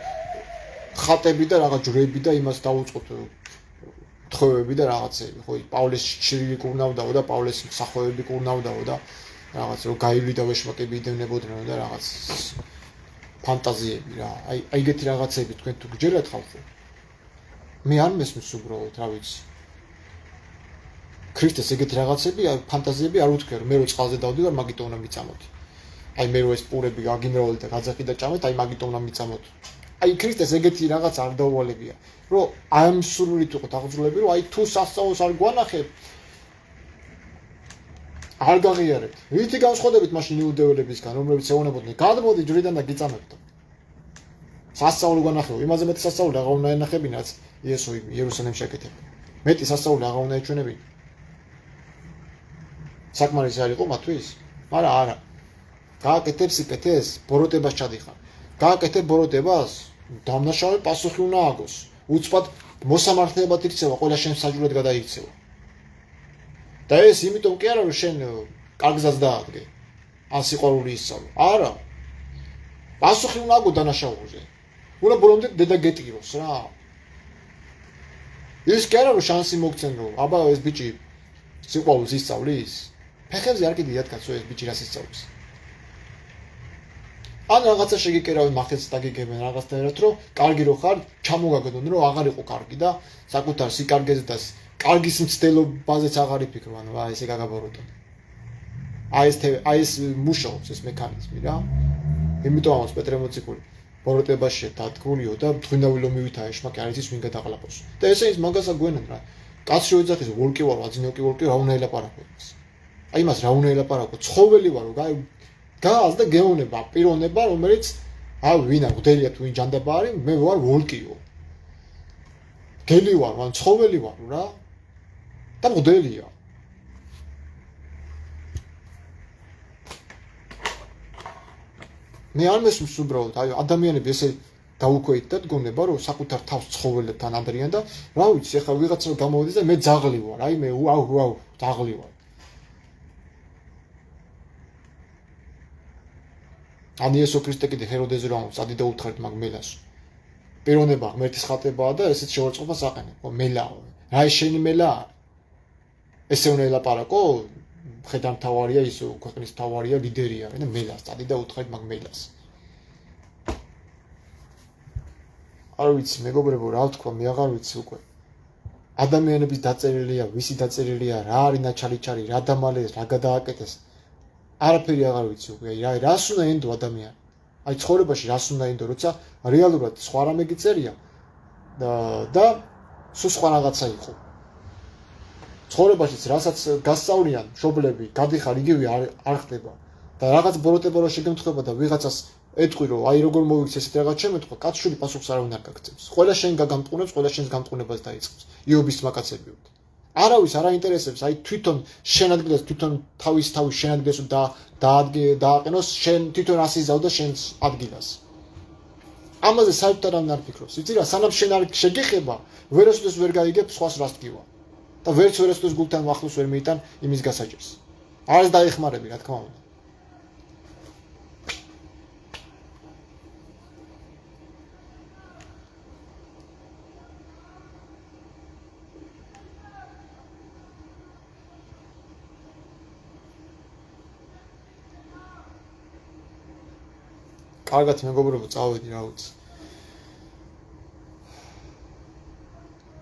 ხატები და რაღაც ჯვრები და იმას დაუწყოთ თხოვები და რაღაცები, ხო? პავლეს შირილი კურნავდაო და პავლეს მსახურები კურნავდაო და რაღაც რო გაივლიდა ეშმაკები იდევნებოდნენ და რაღაც ფანტაზიები რა. აი ეგეთი რაღაცები თქვენ თუ გჯერათ ხალხო. მე არ მესმის უბრალოდ, რა ვიცი. ქრისტეს ეგეთი რაღაცები, ფანტაზიები არ უთქვია, რომ მე რო წყალზე დავდივარ, მაგიტომ უნდა მიწამოთ. აი მე რო ეს პურები გაგიმრავლე და გაძახი და ჭამეთ, აი მაგიტომ უნდა მიწამოთ. აი ქრისტეს ეგეთი რაღაც არ დაუვალებია, რომ ამ სურვილით ვიყოთ აღძრულები, რომ აი თუ სასწაულს არ გვანახებ, არ გაღიარებთ. რითი განსხვავებით მაშინ იუდეველებისგან, რომლებიც ეუბნებოდნენ, გადმოდი ჯვრიდან და გიწამებთ. სასწაული გვანახებო, იმაზე მეტი სასწაული აღარ უნდა ენახებინაც იესო იერუსალიმში აკეთებდა. მეტი სასწაული აღარ უნდა ეჩვენებინა. საკმარისი არ იყო მათთვის? მაგრამ არა. გააკეთებ სიკეთეს, ბოროტებას ჩადიხარ. გააკეთებ ბოროტებას, დამნაშავე პასუხი უნდა აგოს. უცბად მოსამართლებად იქცევა, ყველა შენ საჯულად გადაიქცევა. და ეს იმიტომ კი არა, რომ შენ კარგზაც დაადგე. ან სიყვარული ისწავლო. არა. პასუხი უნდა აგო დანაშაულზე. უნდა ბოლომდე დედა გეტიროს რა. ის კი არა, რომ შანსი მოგცენ, რომ აბა ეს ბიჭი სიყვარულს ისწავლის. ფეხებზე არ კიდიათ კაცო ეს ბიჭი რას ისწავლის. ან რაღაცა შეგიკერავენ მახეთს დაგიგებენ რაღაცნაირად, რომ კარგი რო ხარ, ჩამოგაგდონ, რომ აღარ იყო კარგი და საკუთარ სიკარგეზე და კარგის მცდელობაზეც აღარ იფიქრო, ანუ რა ესე გაგაბოროტო. აი ეს მუშაობს ეს მექანიზმი რა. იმიტომ ამას პეტრე მოციქული ბოროტებაში დადგურიო და თვინავი ლომივითაა ეშმაკი არ იცის ვინ გადაყლაპოს. და ესე ის მაგასა გვენენ რა. კაცი ოძახის ვოლკი ვარო, აძინოკი ვოლკი რა უნდა ელაპარაკო იმას. აი იმას რა უნდა ელაპარაკო, ცხოველი ვარო, გას და გეუბნება პიროვნება, რომელიც ვინა გვდელია თუ ვინ ჯანდაბა არის, მე ვარ ვოლკიო. გელი ვარ, ან ცხოველი ვარ რა. და გვდელია. მე არ მესმის უბრალოდ, აი ადამიანები ესე დაუქვეით და გონება რომ საკუთარ თავს ცხოველებთან ადრიან და რა ვიცი ახლა ვიღაცა გამოვიდეს და მე ძაღლი ვარ აი მე ვაუ ძაღლი ვარ ან იესო ქრისტე კიდე ჰეროდეზე რომ წადი და უთხრეთ მაგ მელას პიროვნება ღმერთის ხატებაა და ესეც შევარწყობას აყენებ მელაო რა შენი მელა ესე უნდა ელაპარაკო ხედამთავარია ის ქვეყნის თავარია ლიდერია და მელას წადი და უთხრეთ მაგ მელას არ ვიცი მეგობრებო რა ვთქვა მე აღარ ვიცი უკვე ადამიანების დაწერილია ვისი დაწერილია რა არის ნაჩალიჩარი რა დამალეს რა გადააკეთეს არაფერი აღარ ვიცი უკვე აი რას უნდა ენდო ადამიანი აი ცხოვრებაში რას უნდა ენდო როცა რეალურად სხვა რამე გიწერია და სულ სხვა რაღაცა იყო ცხოვრებაშიც რასაც გასწავლიან მშობლები გადიხარ იგივე არ ხდება და რაღაც ბოროტება რო შეგემთხვება და ვიღაცას ეთქვი რომ აი როგორ მოვიქცე ესეთ რაღაც შემეთქვა კაცშვილი პასუხს არავინ არ გაგწევს ყველა შენ გაგამტყუნებს ყველა შენს გამტყუნებას დაიწყებს იობის მაკაცებიოთ არავის არ აინტერესებს აი თვითონ შენ ადგილას თვითონ თავის შენ ადგილას დააყენოს შენ თვითონ ასიზავ და შენს ადგილას ამაზე საერთოდ არავინ არ ფიქრობს იცი რა სანამ შენ არ შეგეხება ვერასოდეს ვერ გაიგებ სხვას რას ტკივა და ვერც ვერასოდეს გულთან ახლოს ვერ მიიტან იმის გასაჭირს არც დაეხმარები რა თქმა უნდა კარგად მეგობრებო წავედი რა ვიცი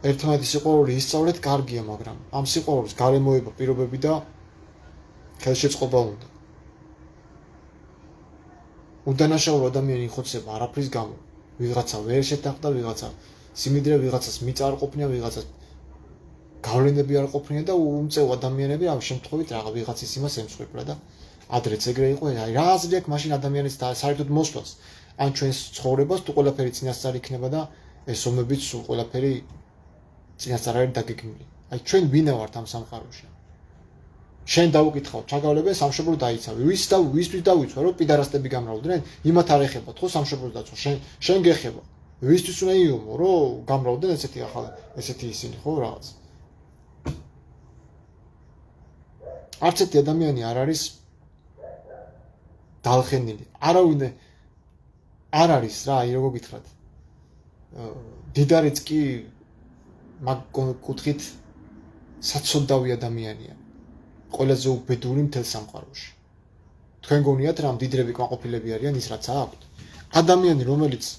ერთმანეთის სიყვარული ისწავლეთ კარგია მაგრამ ამ სიყვარულს გარემოება პირობები და ხელშეწყობა უნდა უდანაშაულო ადამიანი იხოცება არაფრის გამო ვიღაცა ვერ შეთანხმდა ვიღაცა სიმდიდრე ვიღაცას მიწა არ ყოფნია ვიღაცას გავლენები არ ყოფნია და უმწევ ადამიანები ამ შემთხვევით რაღაც ვიღაცის იმას ემსხვერპლა და ადრეც ეგრე იყო აი რა აზრი აქვს მაშინ ადამიანის საერთოდ მოსვლას ან ჩვენს ცხოვრებას თუ ყველაფერი წინასწარ იქნება და ეს ომებიც სულ ყველაფერი წინასწარ არის დაგეგმილი აი ჩვენ ვინა ვართ ამ სამყაროში შენ დაუკითხავ ჩაგავლებენ სამშობლო დაიცავი ვისთვის დავიცვა რომ პიდარასტები გამრავლდნენ იმათ არ ეხება ხო სამშობლოს დაცვა შენ გეხება ვისთვის უნდა იომო რომ გამრავლდნენ ესეთი ისინი ხო რაღაც არც ერთი ადამიანი არ არის დალხენილი არავინ არ არის რა აი როგორ გითხრათ დიდარიც კი მაგ კუთხით საცოდავი ადამიანია ყველაზე უბედური მთელ სამყაროში თქვენ გონიათ რა მდიდრები კმაყოფილები არიან ის რაც აქვთ ადამიანი რომელიც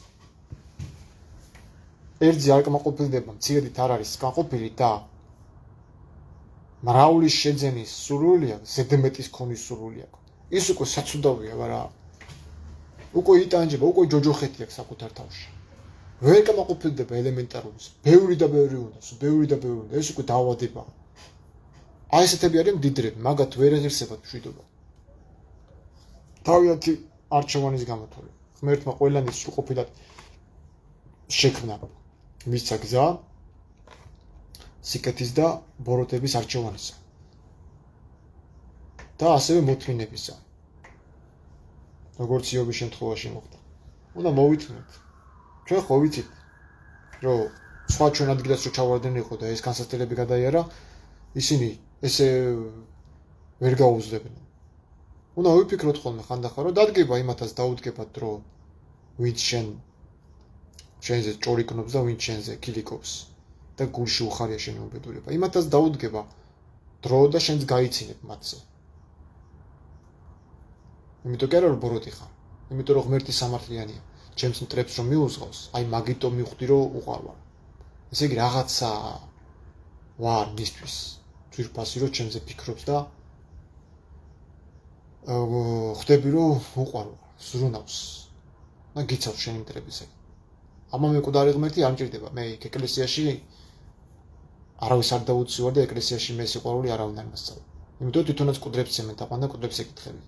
ერთზე არ კმაყოფილდება მცირედით არ არის კმაყოფილი და მრავლის შეძენის სურვილი აქვს ზედმეტის ქონის სურვილი აქვს ის უკვე საცუდავია რა უკვე იტანჯება უკვე ჯოჯოხეთი აქვს საკუთარ თავში ვერ კმაყოფილდება ელემენტარულს ბევრი და ბევრი უნდა ეს უკვე დაავადება აი ესეთები არიან მდიდრები მაგათ ვერ ეღირსებათ მშვიდობა თავიანთი არჩევანის გამოთვლით ღმერთმა ყველანი სრულყოფილად შექმნა მისცა გზა სიკეთის და ბოროტების არჩევანისა და ასევე მოთმინებისა როგორც იობის შემთხვევაში მოხდა უნდა მოვითმინოთ ჩვენ ხო ვიცით რომ სხვა ჩვენ ადგილას რო ჩავარდნენ იყო და ეს განსაცდელები გადაიარა ისინი ესე ვერ გაუძლებდნენ უნდა ვიფიქროთ ხოლმე ხანდახან რომ დადგება იმათაც დაუდგება დრო ვინც შენზე ჭორიკნობს და ვინც შენზე კილიკობს და გულში უხარია შენი უბედურება იმათაც დაუდგება დრო და შენს გაიცინებ მათზე იმიტომ კი არა რომ ბოროტი ხარ იმიტომ რომ ღმერთი სამართლიანია ჩემს მტრებს რომ მიუძღავს აი მაგიტო მივხვდი რომ უყარ ვარ ესე იგი რაღაცა ვარ მისთვის ძვირფასი რომ ჩემზე ფიქრობს და ხვდები რომ უყარ ვარ ზრუნავს და გიცავს შენი მტრებისა ამა მეკუდარი ღმერთი არ მჭირდება მე იქ ეკლესიაში არავის არ დაუცივარ და ეკლესიაში მე სიყვარული არავინ არ მასწავლა იმიტომ თვითონაც კუდრებს ცემენ და ყვან და კუდრებს ეკითხები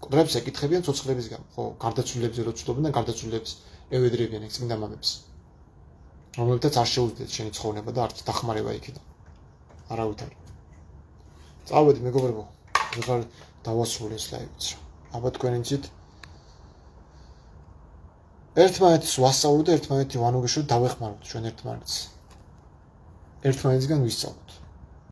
კუდრებს ეკითხებიან ცოცხლების გამო ხო გარდაცვლილებზე რო ცდილობენ და გარდაცვლილებს ევედრებიან ეგ წმინდა მამებს რომელთაც არ შეუძლიათ შენი ცხოვრება და არც დახმარება იქიდან არავითარ წავედი მეგობრებო ვეღარ დავასრულე ეს ლაივიც აბა თქვენ იცით ერთმანეთს ვასწავლოთ და ერთმანეთი ვანუგეშოთ, დავეხმაროთ ჩვენ ერთმანეთს. ერთმანეთისგან ვისწავლოთ.